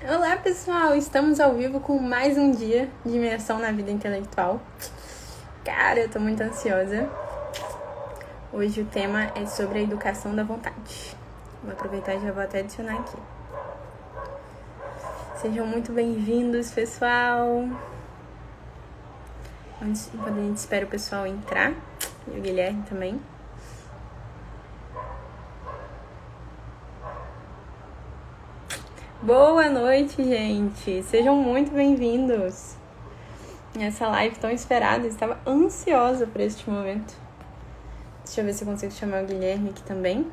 Olá pessoal, estamos ao vivo com mais um dia de imersão na vida intelectual. Cara, eu tô muito ansiosa. Hoje o tema é sobre a educação da vontade. Vou aproveitar e já vou até adicionar aqui. Sejam muito bem-vindos, pessoal. Enquanto a gente espera o pessoal entrar, e o Guilherme também. Boa noite, gente! Sejam muito bem-vindos! Essa live tão esperada, eu estava ansiosa por este momento. Deixa eu ver se eu consigo chamar o Guilherme aqui também.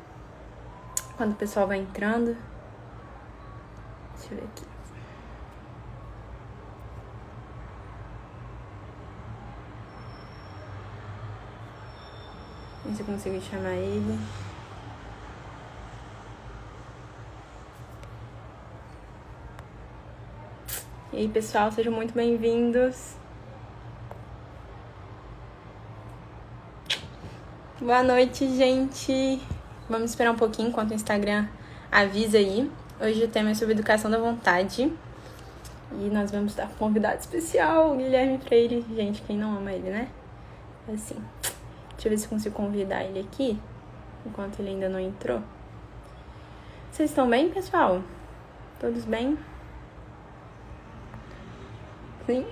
Quando o pessoal vai entrando. Deixa eu ver aqui. Ver se eu consigo chamar ele. E aí, pessoal, sejam muito bem-vindos. Boa noite, gente. Vamos esperar um pouquinho enquanto o Instagram avisa aí. Hoje o tema é sobre educação da vontade. E nós vamos estar com um convidado especial, o Guilherme Freire. Gente, quem não ama ele, né? Assim. Deixa eu ver se eu consigo convidar ele aqui, enquanto ele ainda não entrou. Vocês estão bem, pessoal? Todos bem? Sim?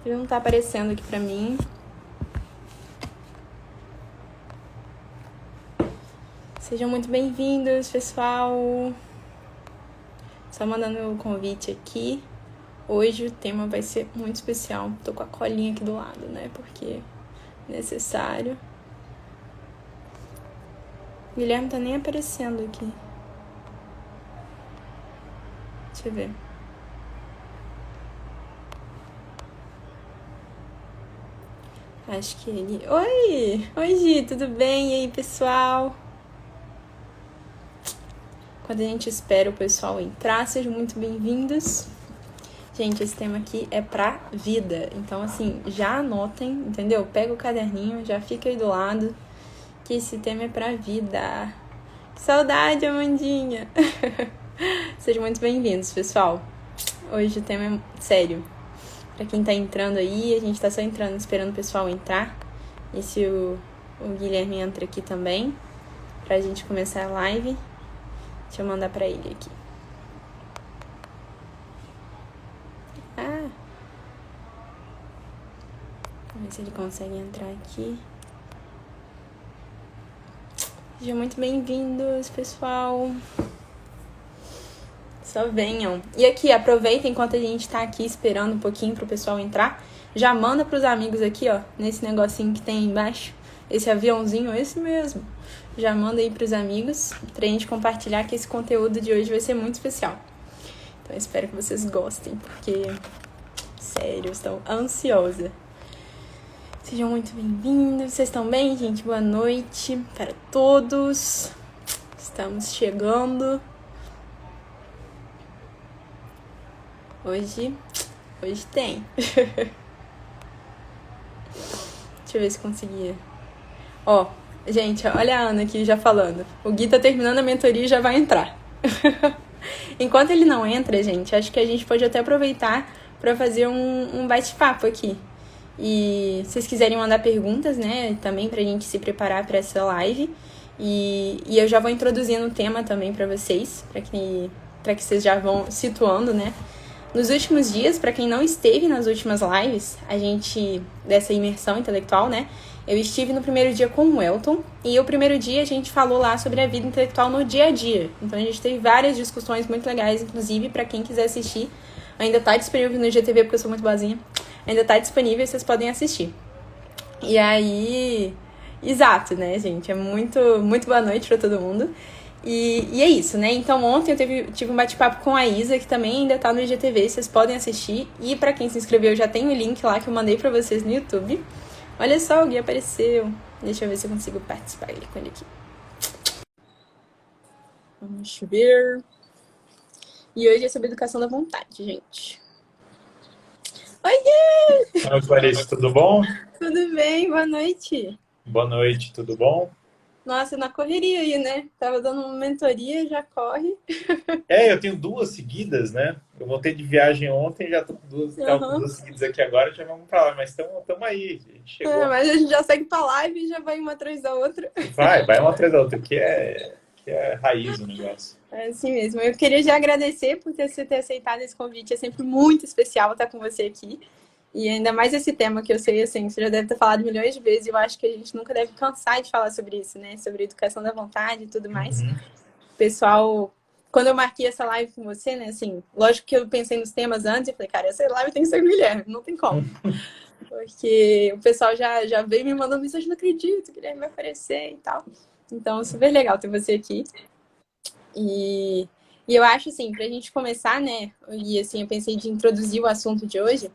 Ele não tá aparecendo aqui pra mim. Sejam muito bem-vindos, pessoal. Só mandando o convite aqui. Hoje o tema vai ser muito especial. Tô com a colinha aqui do lado, né? Porque é necessário. O Guilherme tá nem aparecendo aqui. Deixa eu ver. Acho que ele... Oi! Oi, Gi, tudo bem? E aí, pessoal? Quando a gente espera o pessoal entrar, sejam muito bem-vindos. Gente, esse tema aqui é pra vida. Então, assim, já anotem, entendeu? Pega o caderninho, já fica aí do lado, que esse tema é pra vida. Que saudade, Amandinha! Sejam muito bem-vindos, pessoal. Hoje o tema é sério. Pra quem tá entrando aí, a gente tá só entrando, esperando o pessoal entrar. E se o Guilherme entra aqui também, pra gente começar a live. Deixa eu mandar pra ele aqui. Vamos ver se ele consegue entrar aqui. Sejam muito bem-vindos, pessoal. Só venham. E aqui, aproveitem enquanto a gente tá aqui esperando um pouquinho pro pessoal entrar. Já manda pros amigos aqui, ó, nesse negocinho que tem aí embaixo. Esse aviãozinho, esse mesmo. Já manda aí pros amigos pra gente compartilhar que esse conteúdo de hoje vai ser muito especial. Então, espero que vocês gostem, porque, sério, estou ansiosa. Sejam muito bem-vindos. Vocês estão bem, gente? Boa noite para todos. Estamos chegando. Hoje tem. Deixa eu ver se conseguia. Ó, gente, olha a Ana aqui já falando. O Gui tá terminando a mentoria e já vai entrar. Enquanto ele não entra, gente, acho que a gente pode até aproveitar para fazer um bate-papo aqui. E se vocês quiserem mandar perguntas, né, também pra gente se preparar para essa live. E eu já vou introduzindo o tema também para vocês, para que vocês já vão situando, né. Nos últimos dias, para quem não esteve nas últimas lives, dessa imersão intelectual, né, eu estive no primeiro dia com o Elton, e o primeiro dia a gente falou lá sobre a vida intelectual no dia a dia. Então a gente teve várias discussões muito legais, inclusive para quem quiser assistir, ainda tá disponível no IGTV, porque eu sou muito boazinha, ainda tá disponível, vocês podem assistir. E aí, exato, né, gente, é muito boa noite para todo mundo. E é isso, né? Então ontem eu tive um bate-papo com a Isa, que também ainda tá no IGTV, vocês podem assistir. E pra quem se inscreveu, já tem o link lá que eu mandei pra vocês no YouTube. Olha só, o Gui apareceu. Deixa eu ver se eu consigo participar com ele aqui. Vamos ver. E hoje é sobre educação da vontade, gente. Oi, Gui! Oi, Clarice, tudo bom? Tudo bem? Boa noite. Boa noite, tudo bom? Nossa, na correria aí, né? Tava dando uma mentoria, já corre. Eu tenho duas seguidas, né? Eu voltei de viagem ontem, já tô com tava com Aham. duas seguidas aqui agora, já vamos pra lá. Mas estamos aí, a gente É, chegou. mas a gente já segue pra live e já vai uma atrás da outra. Vai uma atrás da outra, que é raiz o negócio. É assim mesmo. Eu queria já agradecer por você ter aceitado esse convite. É sempre muito especial estar com você aqui. E ainda mais esse tema que eu sei, assim, você já deve ter falado milhões de vezes, e eu acho que a gente nunca deve cansar de falar sobre isso, né? Sobre educação da vontade e tudo mais. Uhum, Pessoal, quando eu marquei essa live com você, né, assim, lógico que eu pensei nos temas antes e falei, cara, essa live tem que ser Guilherme, não tem como. Porque o pessoal já veio me mandando mensagem, não acredito, o Guilherme vai aparecer e tal. Então, super legal ter você aqui. E, e eu acho, assim, pra gente começar, né, e assim, eu pensei de introduzir o assunto de hoje,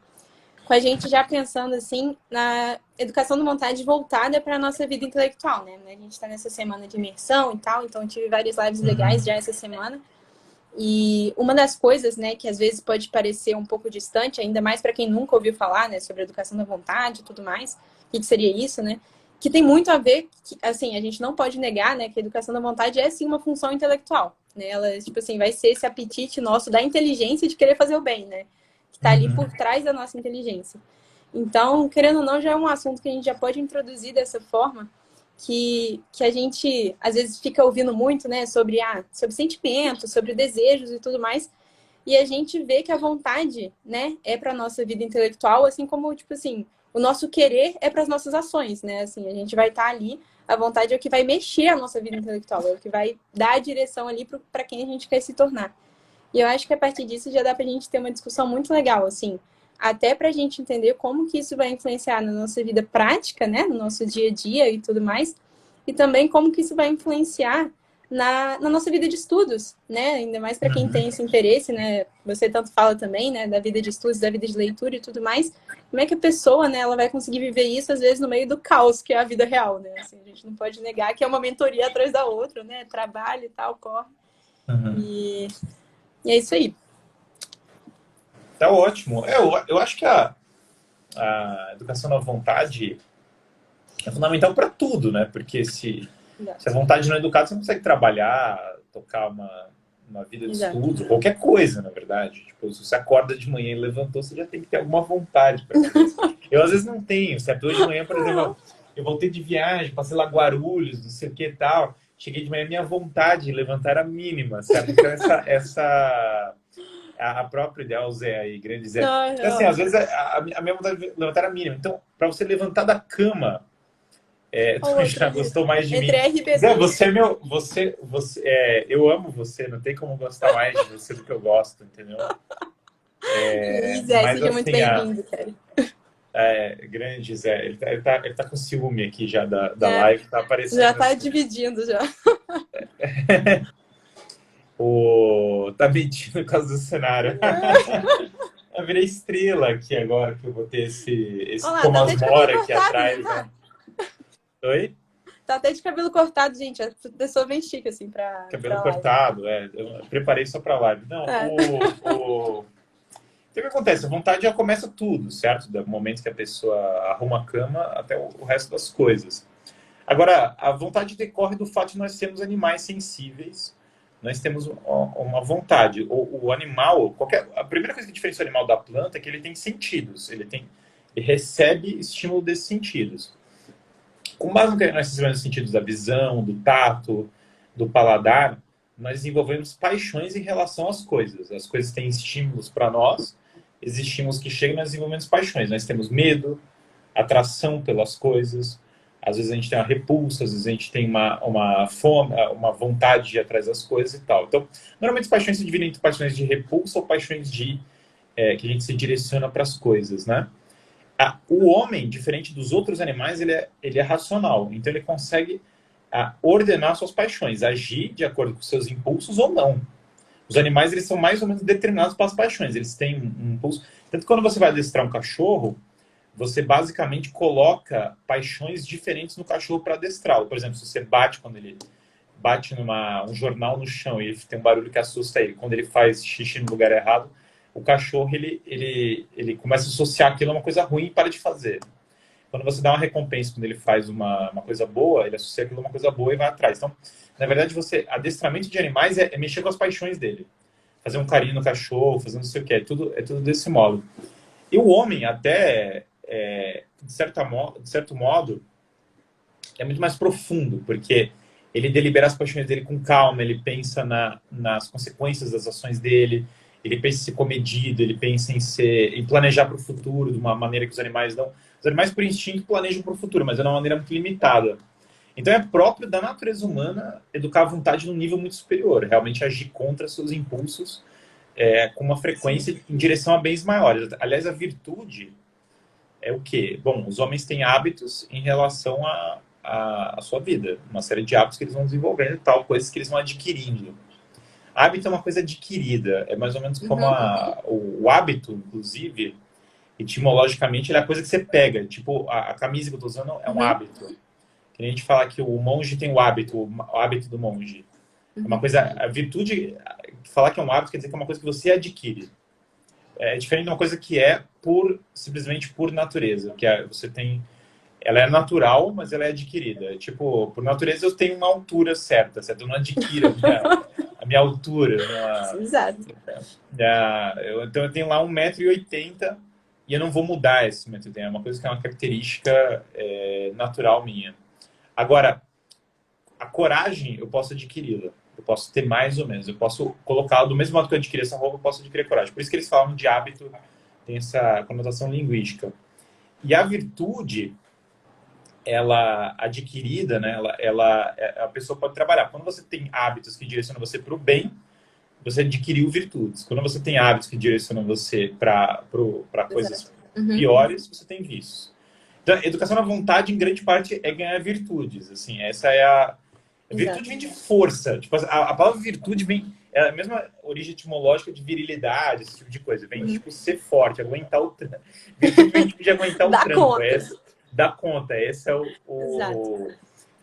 com a gente já pensando, assim, na educação da vontade voltada para a nossa vida intelectual, né? A gente está nessa semana de imersão e tal, então eu tive várias lives legais uhum, já essa semana. E uma das coisas, né, que às vezes pode parecer um pouco distante, ainda mais para quem nunca ouviu falar, né, sobre educação da vontade e tudo mais, o que seria isso, né? Que tem muito a ver, que, assim, a gente não pode negar, né, que a educação da vontade é sim uma função intelectual, né? Ela, tipo assim, vai ser esse apetite nosso da inteligência de querer fazer o bem, né? Que tá ali uhum. por trás da nossa inteligência. Então, querendo ou não, já é um assunto que a gente já pode introduzir dessa forma, que a gente às vezes fica ouvindo muito, né, sobre sentimentos, sobre desejos e tudo mais, e a gente vê que a vontade, né, é para nossa vida intelectual, assim como, tipo assim, o nosso querer é para as nossas ações, né? Assim, a gente vai estar ali, a vontade é o que vai mexer a nossa vida intelectual, é o que vai dar a direção ali para quem a gente quer se tornar. E eu acho que a partir disso já dá pra gente ter uma discussão muito legal, assim, até pra gente entender como que isso vai influenciar na nossa vida prática, né, no nosso dia a dia e tudo mais, e também como que isso vai influenciar na nossa vida de estudos, né, ainda mais para quem tem esse interesse, né, você tanto fala também, né, da vida de estudos, da vida de leitura e tudo mais, como é que a pessoa, né, ela vai conseguir viver isso, às vezes, no meio do caos que é a vida real, né, assim, a gente não pode negar que é uma mentoria atrás da outra, né, trabalho e tal, corre, Uhum. e e é isso aí. Tá ótimo. Eu acho que a educação da vontade é fundamental para tudo, né? Porque se a Exato. vontade não é educada, você não consegue trabalhar, tocar uma vida de Exato. estudo, qualquer coisa, na verdade. Tipo, se você acorda de manhã e levantou, você já tem que ter alguma vontade para fazer isso. Eu, às vezes, não tenho, certo? Hoje de manhã, por exemplo, eu voltei de viagem, passei lá Guarulhos, não sei o que e tal. Cheguei de manhã, minha vontade de levantar era mínima, certo? Então, a própria ideal Zé aí, grande Zé. Não, Então, assim, não. às vezes a minha vontade de levantar era mínima. Então, para você levantar da cama, Olha tu o outro já ali. gostou mais de Entre mim. Zé, RBD. você é meu. Eu amo você, não tem como gostar mais de você do que eu gosto, entendeu? E aí, Zé, Mas seja muito assim, bem-vindo, cara. grande Zé, ele tá com ciúme aqui já da É, live, tá já aparecendo tá assim. dividindo já. Tá mentindo por causa do cenário. Eu virei estrela aqui agora que eu vou ter esse Olha lá, tá Thomas até de cabelo More aqui cortado, não atrás, né? tá? Oi? Tá até de cabelo cortado, gente. A pessoa vem chique, assim, Cabelo pra live. cortado, eu preparei só pra live. Não, É. Então, o que acontece? A vontade já começa tudo, certo? Do momento que a pessoa arruma a cama até o resto das coisas. Agora, a vontade decorre do fato de nós sermos animais sensíveis, nós temos uma vontade. O animal, a primeira coisa que diferencia o animal da planta é que ele tem sentidos, ele recebe estímulo desses sentidos. Com base no que nós recebemos os sentidos da visão, do tato, do paladar, nós desenvolvemos paixões em relação às coisas. As coisas têm estímulos para nós, existem estímulos que chegam e nós desenvolvemos paixões. Nós temos medo, atração pelas coisas, às vezes a gente tem uma repulsa, às vezes a gente tem uma fome, uma vontade de ir atrás das coisas e tal. Então, normalmente as paixões se dividem entre paixões de repulsa ou paixões que a gente se direciona para as coisas, né? O homem, diferente dos outros animais, ele é racional. Então, ele consegue ordenar suas paixões, agir de acordo com seus impulsos ou não. Os animais, eles são mais ou menos determinados pelas paixões. Eles têm um impulso. Tanto que quando você vai adestrar um cachorro, você basicamente coloca paixões diferentes no cachorro para adestrá-lo. Por exemplo, se você bate quando ele bate um jornal no chão e ele tem um barulho que assusta ele, quando ele faz xixi no lugar errado, o cachorro ele começa a associar aquilo a uma coisa ruim e para de fazer. quando você dá uma recompensa, quando ele faz uma coisa boa, ele associa aquilo a uma coisa boa e vai atrás. Então, na verdade, adestramento de animais é mexer com as paixões dele. Fazer um carinho no cachorro, fazer não sei o que, é tudo desse modo. E o homem, até, de certo modo, é muito mais profundo, porque ele delibera as paixões dele com calma, ele pensa nas consequências das ações dele, ele pensa em ser comedido, ele pensa em planejar para o futuro de uma maneira que os animais não... Os animais, por instinto, planejam para o futuro, mas de uma maneira muito limitada. Então é próprio da natureza humana educar a vontade num nível muito superior, realmente agir contra seus impulsos com uma frequência em direção a bens maiores. Aliás, a virtude é o quê? Bom, os homens têm hábitos em relação à sua vida, uma série de hábitos que eles vão desenvolvendo e tal, coisas que eles vão adquirindo. Hábito é uma coisa adquirida, é mais ou menos como o hábito, inclusive, etimologicamente, ele é a coisa que você pega. Tipo, a camisa que eu estou usando é um hábito. Que a gente fala que o monge tem o hábito do monge. É uma coisa, a virtude, falar que é um hábito quer dizer que é uma coisa que você adquire. É diferente de uma coisa que é simplesmente por natureza, que você tem... Ela é natural, mas ela é adquirida. Tipo, por natureza eu tenho uma altura certa? Eu não adquiro a minha altura. Exato. Então eu tenho lá 1,80 m e eu não vou mudar esse 1,80 m. É uma coisa que é uma característica natural minha. Agora, a coragem eu posso adquiri-la. Eu posso ter mais ou menos. Eu posso colocá-la do mesmo modo que eu adquiri essa roupa, eu posso adquirir coragem. Por isso que eles falam de hábito, tem essa conotação linguística. E a virtude, ela adquirida, né? A pessoa pode trabalhar. Quando você tem hábitos que direcionam você para o bem, você adquiriu virtudes. Quando você tem hábitos que direcionam você para coisas piores, você tem vícios. Então, educação na vontade, em grande parte, é ganhar virtudes. Assim, essa é a virtude vem de força. Tipo, a palavra virtude vem... É a mesma origem etimológica de virilidade, esse tipo de coisa. Vem de tipo, ser forte, aguentar o tranco. Virtude vem tipo, de aguentar o tranco. Dá conta. Essa é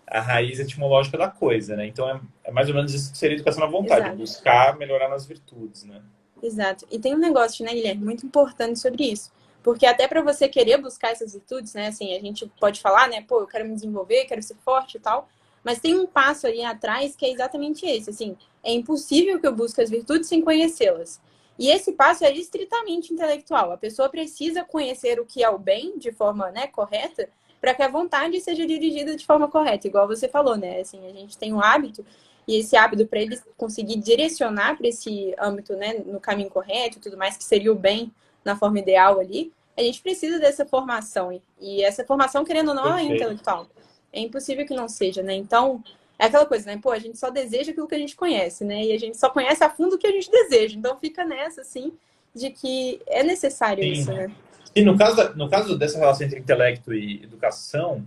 a raiz etimológica da coisa, né? Então, é mais ou menos isso que seria educação na vontade. Buscar melhorar nas virtudes, né? Exato. E tem um negócio, né, Guilherme, muito importante sobre isso. Porque até para você querer buscar essas virtudes, né? Assim, a gente pode falar, né? Pô, eu quero me desenvolver, quero ser forte e tal. Mas tem um passo ali atrás que é exatamente esse. Assim, é impossível que eu busque as virtudes sem conhecê-las. E esse passo é estritamente intelectual. A pessoa precisa conhecer o que é o bem de forma, né, correta, para que a vontade seja dirigida de forma correta. Igual você falou, né? Assim, a gente tem um hábito, e esse hábito, para ele conseguir direcionar para esse âmbito, né, no caminho correto e tudo mais, que seria o bem na forma ideal ali, a gente precisa dessa formação. E essa formação, querendo ou não, é intelectual. É impossível que não seja, né? Então, é aquela coisa, né? Pô, a gente só deseja aquilo que a gente conhece, né? E a gente só conhece a fundo o que a gente deseja. Então, fica nessa, assim, de que é necessário isso, né? E no caso dessa relação entre intelecto e educação,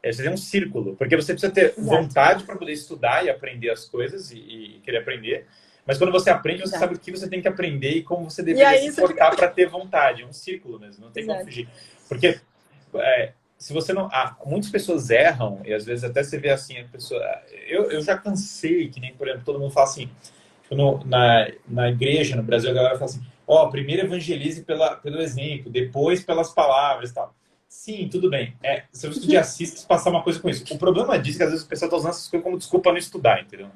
você tem um círculo. Porque você precisa ter vontade para poder estudar e aprender as coisas e querer aprender. Mas quando você aprende, você sabe o que você tem que aprender e como você deveria se portar para ter vontade. É um círculo mesmo, não tem como fugir. Porque se você não... muitas pessoas erram, e às vezes até você vê assim, a pessoa... Eu já cansei, que nem, por exemplo, todo mundo fala assim, na igreja, no Brasil, a galera fala assim, primeiro evangelize pelo exemplo, depois pelas palavras e tal. Sim, tudo bem. Se você estudar assiste, passar uma coisa com isso. O problema disso é que às vezes o pessoal está usando essas coisas como desculpa não estudar, entendeu?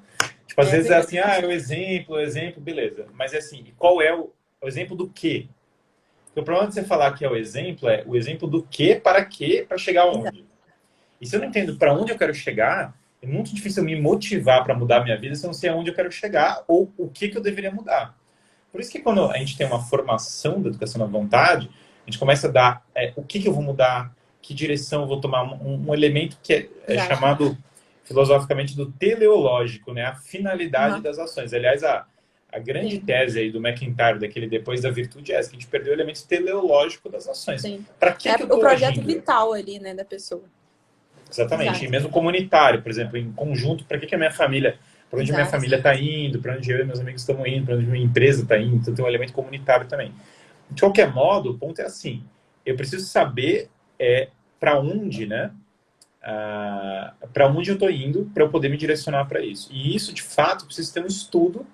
Tipo, às vezes é assim, o exemplo, beleza. Mas é assim, qual é o exemplo do quê? Porque o problema de você falar que é o exemplo do quê, para chegar aonde. E se eu não entendo para onde eu quero chegar, é muito difícil eu me motivar para mudar a minha vida se eu não sei aonde eu quero chegar ou o que eu deveria mudar. Por isso que quando a gente tem uma formação da educação na vontade, a gente começa a dar o que eu vou mudar, que direção eu vou tomar, um elemento que é chamado filosoficamente do teleológico, né? A finalidade das ações. Aliás, a grande tese aí do McIntyre, daquele depois da virtude, é essa, que a gente perdeu o elemento teleológico das ações. Para que eu tô o projeto agindo? Vital ali, né, da pessoa. Exatamente. E mesmo comunitário, por exemplo, em conjunto, para que a minha família... Para onde minha família está indo, para onde eu e meus amigos estamos indo, para onde minha empresa está indo. Então tem um elemento comunitário também. De qualquer modo, o ponto é assim. Eu preciso saber para onde, né? Para onde eu estou indo para eu poder me direcionar para isso. E isso, de fato, precisa ter um estudo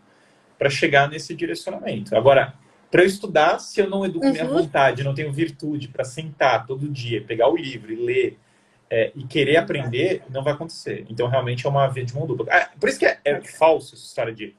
para chegar nesse direcionamento. Agora, Para eu estudar, se eu não educo minha Uhum. vontade, não tenho virtude para sentar todo dia, pegar o livro e ler e querer Exato. aprender, não vai acontecer. Então, realmente é uma via de mão dupla. Por isso que é falso essa história de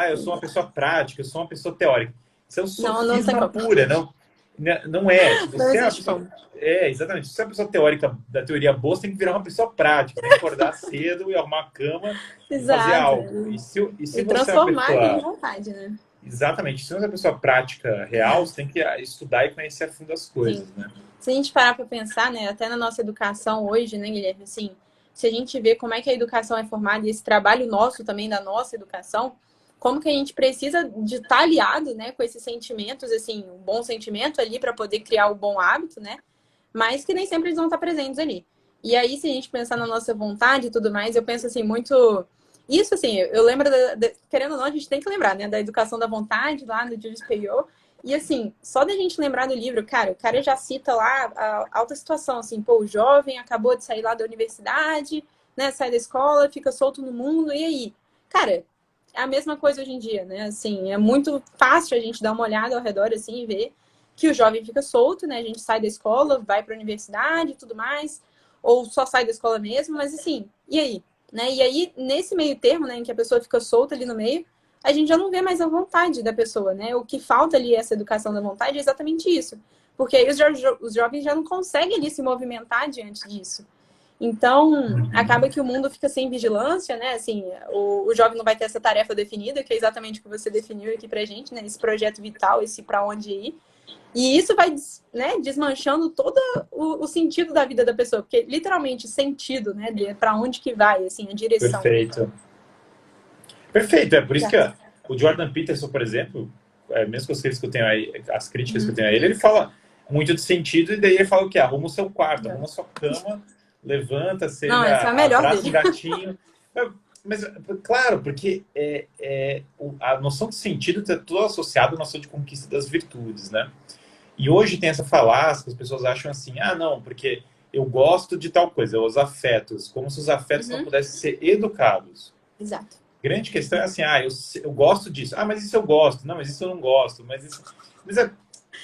eu sou uma pessoa prática, eu sou uma pessoa teórica. Isso é um Não, não tem sofisma como. pura, não é. Se Não você é uma existe pessoa... como. Exatamente. Se você é uma pessoa teórica da teoria boa, você tem que virar uma pessoa prática, tem que acordar cedo e arrumar a cama e fazer Exato. algo. E se E você é uma transformar ali em pessoa... vontade, né? Exatamente. Se você é uma pessoa prática, real, você Exato. tem que estudar e conhecer a fundo as Sim. coisas, né? Se a gente parar para pensar, né, até na nossa educação hoje, né, Guilherme, assim, se a gente vê como é que a educação é formada e esse trabalho nosso também da nossa educação, como que a gente precisa de estar aliado, né, com esses sentimentos, assim, um bom sentimento ali para poder criar o bom hábito, né, mas que nem sempre eles vão estar presentes ali. E aí, se a gente pensar na nossa vontade e tudo mais, eu penso assim, muito. Isso, assim, eu lembro, querendo ou não, a gente tem que lembrar, né, da educação da vontade lá no Jules Payot. E assim, só da gente lembrar do livro, cara, o cara já cita lá a alta situação, assim, pô, o jovem acabou de sair lá da universidade, né, sai da escola, fica solto no mundo, e aí? Cara, é a mesma coisa hoje em dia, né? Assim, é muito fácil a gente dar uma olhada ao redor, assim, e ver que o jovem fica solto, né? A gente sai da escola, vai para a universidade e tudo mais, ou só sai da escola mesmo, mas assim, e aí? Né? E aí, nesse meio termo, né, em que a pessoa fica solta ali no meio, a gente já não vê mais a vontade da pessoa, né? O que falta ali, essa educação da vontade, é exatamente isso. Porque aí os jovens já não conseguem ali se movimentar diante disso. Então, acaba que o mundo fica sem vigilância, né? Assim, o jovem não vai ter essa tarefa definida, que é exatamente o que você definiu aqui pra gente, né? Esse projeto vital, esse para onde ir. E isso vai, né, desmanchando todo o sentido da vida da pessoa, porque literalmente sentido, né, para onde que vai, assim, a direção. Perfeito. Perfeito. É por isso que Exato. o Jordan Peterson, por exemplo, mesmo com as críticas que eu tenho as críticas que eu Uhum. tenho a ele fala muito de sentido e daí ele fala o quê? Arruma o seu quarto, arruma a Exato. sua cama, levanta, Não, seja, essa é a melhor abraça um dele. gatinho. Mas, claro, porque a noção de sentido está toda associada à noção de conquista das virtudes, né? E hoje tem essa falácia que as pessoas acham assim, não, porque eu gosto de tal coisa, os afetos, como se os afetos não Uhum. pudessem ser educados. Exato. Grande questão é assim, eu gosto disso. Mas isso eu gosto. Não, mas isso eu não gosto.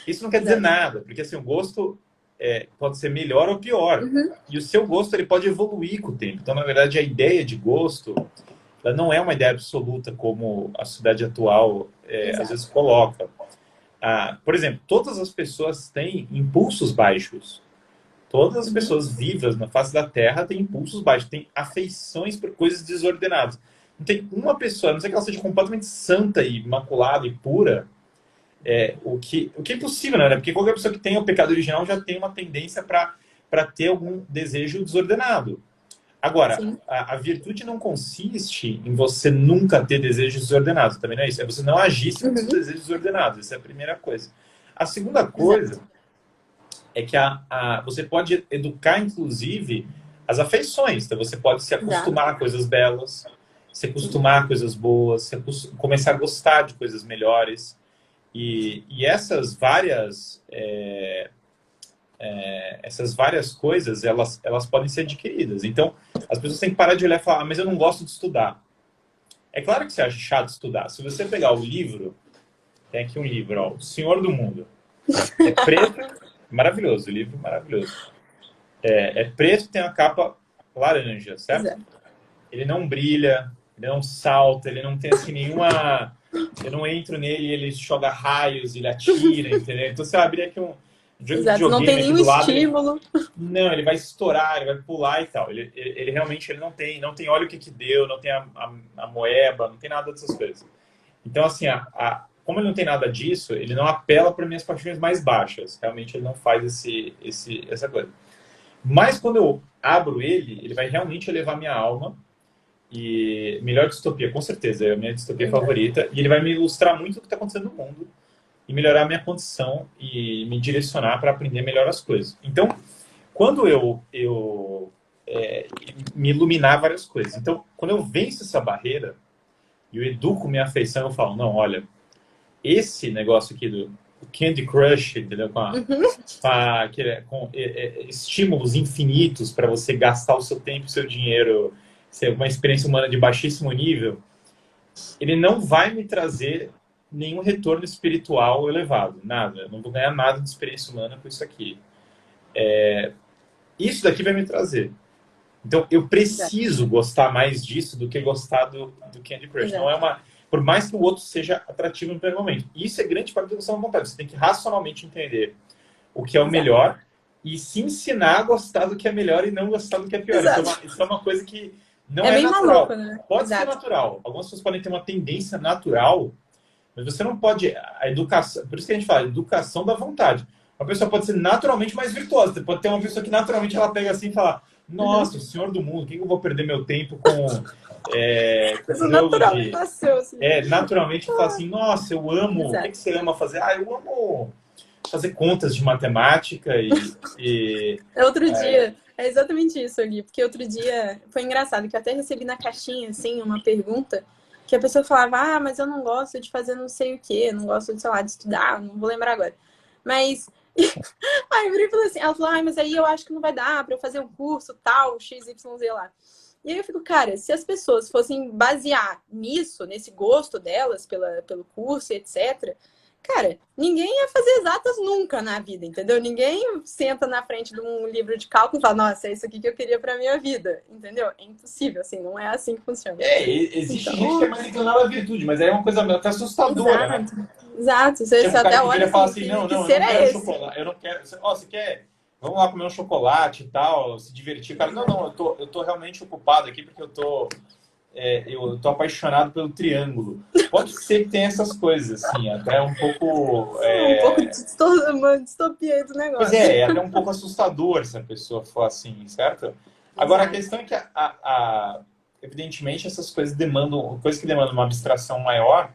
Isso não quer dizer Exato. nada, porque assim, o gosto pode ser melhor ou pior. Uhum. E o seu gosto ele pode evoluir com o tempo. Então, na verdade, a ideia de gosto ela não é uma ideia absoluta como a sociedade atual às Exato. vezes coloca. Por exemplo, todas as pessoas têm impulsos baixos. Todas as Uhum. pessoas vivas na face da Terra têm impulsos baixos, têm afeições por coisas desordenadas. Não tem uma pessoa, a não ser que ela seja completamente santa e imaculada e pura, o que é impossível, né? Porque qualquer pessoa que tem o pecado original já tem uma tendência para ter algum desejo desordenado. Agora, Sim. a virtude não consiste em você nunca ter desejos desordenados, também não é isso. É você não agir segundo os Uhum. desejos desordenados. Essa é a primeira coisa. A segunda Exato. coisa é que você pode educar, inclusive, as afeições. Então, você pode se Exato. acostumar a coisas belas, se Sim. acostumar a coisas boas, começar a gostar de coisas melhores. E essas várias coisas, elas podem ser adquiridas. Então, as pessoas têm que parar de olhar e falar, mas eu não gosto de estudar. É claro que você acha chato estudar. Se você pegar o livro, tem aqui um livro, ó, O Senhor do Mundo. É preto, maravilhoso, o livro maravilhoso. É preto, tem uma capa laranja, certo? Exato. Ele não brilha, ele não salta, ele não tem assim nenhuma... Eu não entro nele e ele joga raios, ele atira, entendeu? Então você vai abrir aqui um jogo de Exato. Não tem videogame aqui nenhum do lado, estímulo. não, ele vai estourar, ele vai pular e tal. Ele realmente ele não tem olha o que deu, não tem a moeba, não tem nada dessas coisas. Então, assim, como ele não tem nada disso, ele não apela para minhas paixões mais baixas. Realmente ele não faz essa coisa. Mas quando eu abro ele vai realmente elevar minha alma. E melhor distopia, com certeza, é a minha distopia Exato. favorita. E ele vai me ilustrar muito o que está acontecendo no mundo e melhorar a minha condição e me direcionar para aprender melhor as coisas. Então, quando eu me iluminar várias coisas. Então, quando eu venço essa barreira e eu educo minha afeição, eu falo, não, olha, esse negócio aqui do Candy Crush, entendeu? Uhum. Com estímulos infinitos para você gastar o seu tempo e o seu dinheiro, ser uma experiência humana de baixíssimo nível, ele não vai me trazer nenhum retorno espiritual elevado, nada. Eu não vou ganhar nada de experiência humana com isso aqui. Isso daqui vai me trazer. Então, eu preciso gostar mais disso do que gostar do Candy Crush. Não é uma... Por mais que o outro seja atrativo no primeiro momento. Isso é grande parte da educação da vontade. Você tem que racionalmente entender o que é o melhor e se ensinar a gostar do que é melhor e não gostar do que é pior. Isso é uma coisa que não é bem natural. maluco, né? Pode ser natural. Algumas pessoas podem ter uma tendência natural, mas você não pode... A educação... Por isso que a gente fala, educação da vontade. Uma pessoa pode ser naturalmente mais virtuosa. Você pode ter uma pessoa que naturalmente ela pega assim e fala: nossa, o senhor do mundo, o que eu vou perder meu tempo com... Isso naturalmente nasceu, assim. Naturalmente fala assim: nossa, eu amo... O que você ama fazer? Eu amo fazer contas de matemática Outro dia... É exatamente isso ali, porque outro dia foi engraçado, que eu até recebi na caixinha, assim, uma pergunta que a pessoa falava: mas eu não gosto de fazer não sei o quê, não gosto, sei lá, de estudar, não vou lembrar agora. Mas... Aí eu falei assim, ela falou: mas aí eu acho que não vai dar pra eu fazer um curso tal, XYZ lá. E aí eu fico, cara, se as pessoas fossem basear nisso, nesse gosto delas pelo curso, etc., cara, ninguém ia fazer exatas nunca na vida, entendeu? Ninguém senta na frente de um livro de cálculo e fala: nossa, é isso aqui que eu queria pra minha vida, entendeu? É impossível, assim, não é assim que funciona. Existe gente que é mais inclinada à virtude, mas aí é uma coisa até assustadora, né? Exato, você até olha fala assim: que não, eu não ser quero esse? chocolate, eu não quero... Você quer... Vamos lá comer um chocolate e tal, se divertir. Cara, não, eu tô realmente ocupado aqui porque eu tô apaixonado pelo triângulo. Pode ser que tenha essas coisas, assim, até um pouco... Um pouco de uma distopia aí do negócio. Pois é até um pouco assustador se a pessoa for assim, certo? Agora, a questão é que, evidentemente, essas coisas que demandam uma abstração maior,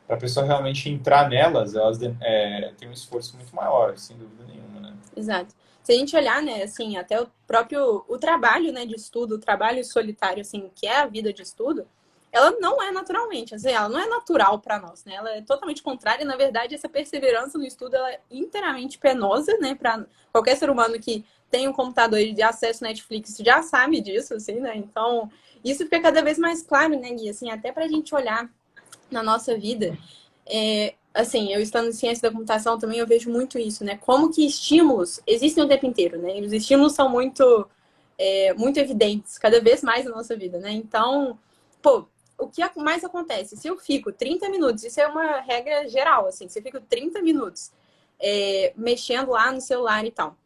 para a pessoa realmente entrar nelas, elas têm um esforço muito maior, sem dúvida nenhuma, né? Exato. Se a gente olhar, né, assim, até o trabalho, né, de estudo, o trabalho solitário, assim, que é a vida de estudo, ela não é naturalmente, assim, ela não é natural para nós, né? Ela é totalmente contrária. Na verdade, essa perseverança no estudo, ela é inteiramente penosa, né, para qualquer ser humano que tem um computador e de acesso Netflix já sabe disso, assim, né? Então, isso fica cada vez mais claro, né, Gui? Assim, até para a gente olhar na nossa vida, assim, eu estando em ciência da computação também, eu vejo muito isso, né? Como que estímulos existem o tempo inteiro, né? E os estímulos são muito, muito evidentes, cada vez mais na nossa vida, né? Então, pô, o que mais acontece? Se eu fico 30 minutos, isso é uma regra geral, assim, se eu fico 30 minutos mexendo lá no celular e tal,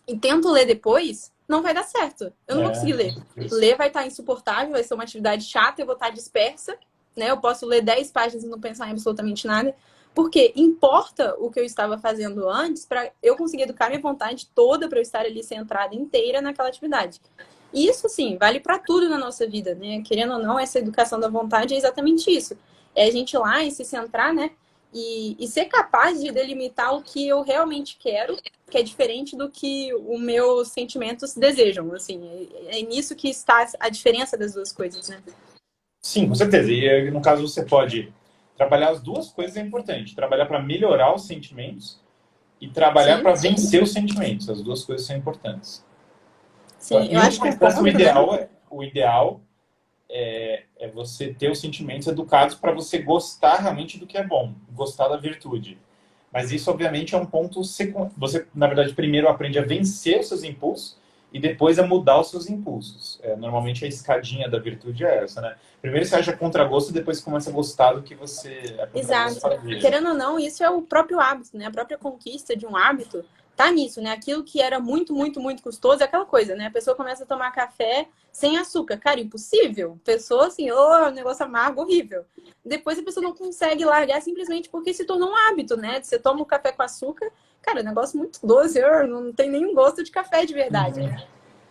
e tento ler depois, não vai dar certo. Eu não vou conseguir ler. Ler vai estar insuportável, vai ser uma atividade chata, eu vou estar dispersa, né? Eu posso ler 10 páginas e não pensar em absolutamente nada. Porque importa o que eu estava fazendo antes para eu conseguir educar minha vontade toda para eu estar ali centrada inteira naquela atividade. E isso, sim, vale para tudo na nossa vida, né? Querendo ou não, essa educação da vontade é exatamente isso. É a gente ir lá e se centrar, né? E ser capaz de delimitar o que eu realmente quero, que é diferente do que os meus sentimentos desejam, assim. É nisso que está a diferença das duas coisas, né? Sim, com certeza. E no caso você pode trabalhar as duas coisas, é importante. Trabalhar para melhorar os sentimentos e trabalhar para vencer os sentimentos. As duas coisas são importantes. Sim, eu acho que o ideal é você ter os sentimentos educados para você gostar realmente do que é bom, gostar da virtude. Mas isso, obviamente, é um ponto secundário. Você, na verdade, primeiro aprende a vencer os seus impulsos e depois a mudar os seus impulsos. Normalmente a escadinha da virtude é essa, né? Primeiro você age a contragosto e depois você começa a gostar do que você... Exato. Querendo ou não, isso é o próprio hábito, né? A própria conquista de um hábito tá nisso, né? Aquilo que era muito, muito, muito custoso é aquela coisa, né? A pessoa começa a tomar café sem açúcar. Cara, impossível. Pessoa assim, negócio amargo, horrível. Depois a pessoa não consegue largar simplesmente porque se tornou um hábito, né? Você toma o café com açúcar, cara, negócio muito doce, não tem nenhum gosto de café de verdade, né?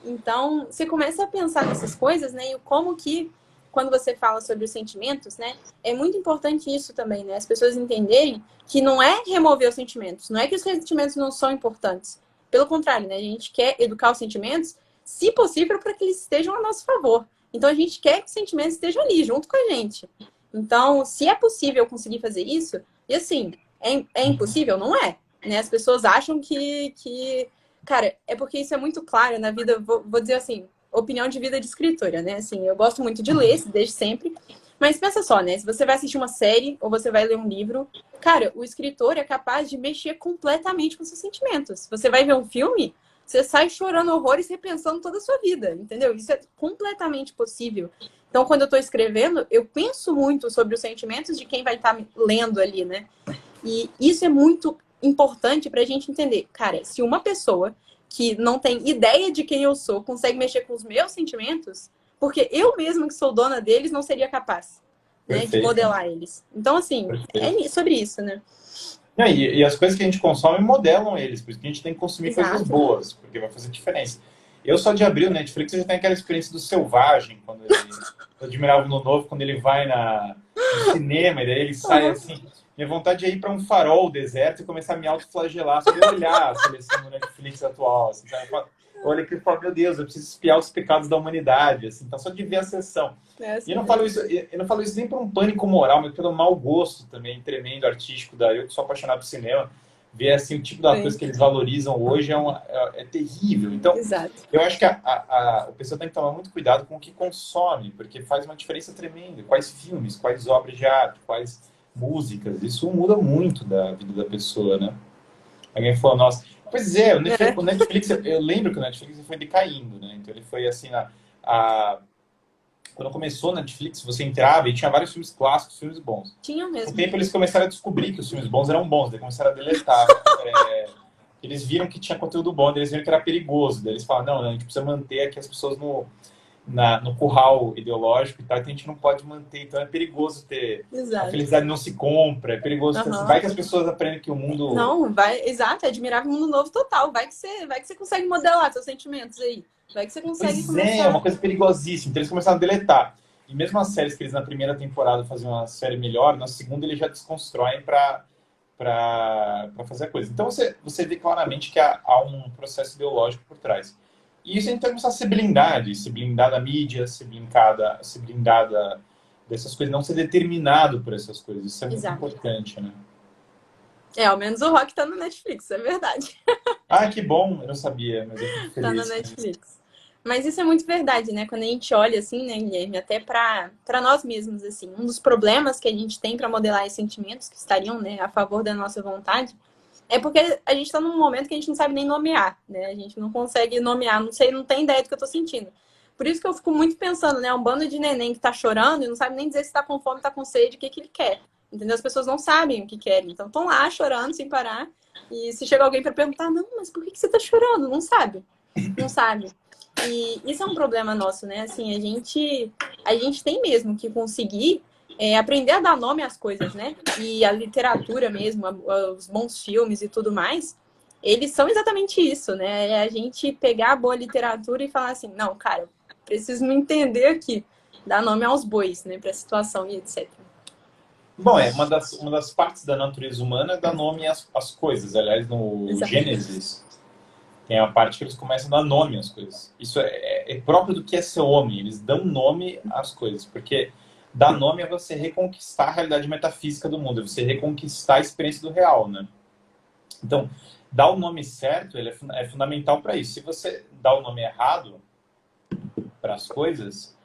Então, você começa a pensar nessas coisas, né? E como que, quando você fala sobre os sentimentos, né? É muito importante isso também, né? As pessoas entenderem que não é remover os sentimentos, não é que os sentimentos não são importantes. Pelo contrário, né? A gente quer educar os sentimentos, se possível, para que eles estejam a nosso favor. Então, a gente quer que os sentimentos estejam ali, junto com a gente. Então, se é possível conseguir fazer isso, e assim, é impossível? Não é. Né? As pessoas acham que... Cara, é porque isso é muito claro na vida, vou dizer assim, opinião de vida de escritora, né? Assim, eu gosto muito de ler, desde sempre, Mas pensa só, né? Se você vai assistir uma série ou você vai ler um livro, cara, o escritor é capaz de mexer completamente com seus sentimentos. Você vai ver um filme, você sai chorando horrores, repensando toda a sua vida, entendeu? Isso é completamente possível. Então, quando eu tô escrevendo, eu penso muito sobre os sentimentos de quem vai estar lendo ali, né? E isso é muito importante pra gente entender. Cara, se uma pessoa que não tem ideia de quem eu sou consegue mexer com os meus sentimentos, porque eu mesma que sou dona deles não seria capaz, né, de Perfeito, modelar eles. Então, assim, perfeito. é sobre isso, né? E as coisas que a gente consome modelam eles, por isso que a gente tem que consumir coisas Exato. boas, porque vai fazer diferença. Eu só de abrir o Netflix, já tem aquela experiência do Selvagem, quando ele, eu admirava no Novo, quando ele vai no cinema, e daí ele sai Uhum. assim. Minha vontade é ir para um farol deserto e começar a me autoflagelar, só de olhar a seleção do Netflix atual. Assim, sabe? Olha que eu falo, meu Deus, eu preciso espiar os pecados da humanidade. Assim, então, só de ver a sessão. É E assim mesmo. eu não falo isso nem por um pânico moral, mas pelo mau gosto também, tremendo artístico da eu que sou apaixonado por cinema. Ver assim, o tipo de Sim, coisa que eles valorizam hoje é terrível. Então, exato. eu acho que o pessoal tem que tomar muito cuidado com o que consome, porque faz uma diferença tremenda. Quais filmes, quais obras de arte, quais músicas. Isso muda muito da vida da pessoa, né? Alguém falou, nossa. Pois é, É. o Netflix, eu lembro que o Netflix foi decaindo, né? Então ele foi assim, a, quando começou na Netflix, você entrava e tinha vários filmes clássicos, filmes bons. Tinha Com o mesmo. tempo eles começaram a descobrir que os filmes bons eram bons, daí começaram a deletar. Eles viram que tinha conteúdo bom, daí eles viram que era perigoso. Daí eles falaram, não, a gente precisa manter aqui as pessoas no curral ideológico e tal, então a gente não pode manter. Então é perigoso ter... A Exato. felicidade não se compra, é perigoso ter... Vai Aham. que as pessoas aprendem que o mundo... Não, vai, exato, é admirável mundo novo total. Vai que você consegue modelar seus sentimentos aí. Vai que você consegue Pois é começar. uma coisa perigosíssima. Então eles começaram a deletar. E mesmo as séries que eles na primeira temporada faziam uma série melhor, na segunda eles já desconstroem para fazer a coisa. Então você vê claramente que há um processo ideológico por trás. E isso a gente tem que começar a se blindar da mídia, se blindar dessas coisas, não ser determinado por essas coisas. Isso é muito Exato. importante, né? É, ao menos o Rock tá no Netflix, é verdade. Ah, que bom, eu não sabia, mas eu fico Tá na feliz com isso. Netflix. Mas isso é muito verdade, né? Quando a gente olha assim, né, Guilherme, até para nós mesmos assim, um dos problemas que a gente tem para modelar esses sentimentos que estariam, né, a favor da nossa vontade, é porque a gente está num momento que a gente não sabe nem nomear, né? A gente não consegue nomear, não sei, não tem ideia do que eu tô sentindo. Por isso que eu fico muito pensando, né, um bando de neném que tá chorando e não sabe nem dizer se tá com fome, tá com sede, o que que ele quer. Entendeu? As pessoas não sabem o que querem. Então estão lá chorando sem parar. E se chega alguém para perguntar, não, mas por que você tá chorando? Não sabe. Não sabe. E isso é um problema nosso, né? Assim, a gente tem mesmo que conseguir aprender a dar nome às coisas, né? E a literatura mesmo, os bons filmes e tudo mais, eles são exatamente isso, né? É a gente pegar a boa literatura e falar assim, não, cara, preciso me entender aqui, dar nome aos bois, né? Pra situação e etc. Bom, uma das partes da natureza humana é dar nome às coisas. Aliás, no Exato. Gênesis, tem a parte que eles começam a dar nome às coisas. Isso é próprio do que é ser homem. Eles dão nome às coisas. Porque dar nome é você reconquistar a realidade metafísica do mundo. É você reconquistar a experiência do real, né? Então, dar o nome certo ele é fundamental para isso. Se você dá o nome errado para as coisas...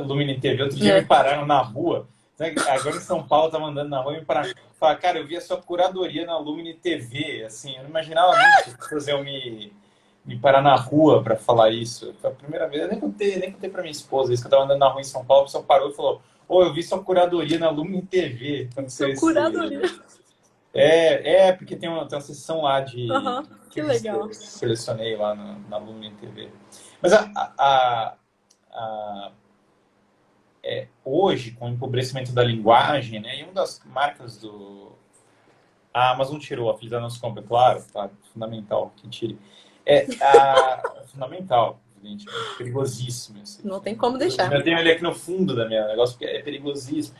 Lumine TV, outro dia me É. pararam na rua. Agora em São Paulo, tava andando na rua e me pararam. Falaram, cara, eu vi a sua curadoria na Lumine TV. Assim, eu não imaginava nunca que as pessoas iam me parar na rua para falar isso. Foi a primeira vez, eu nem contei para minha esposa isso, que eu tava andando na rua em São Paulo, a pessoa parou e falou: Ô, eu vi sua curadoria na Lumine TV. Aconteceu Sou curadoria. porque tem uma sessão lá Aham, de que filmes que legal. eu selecionei lá na Lumine TV. Mas a hoje, com o empobrecimento da linguagem, né, e uma das marcas A Amazon tirou, a filha da nossa compra, claro, tá, fundamental que tire. Fundamental, gente, é perigosíssimo. Não tem como deixar. Eu tenho ele aqui no fundo da minha negócio, porque é perigosíssimo.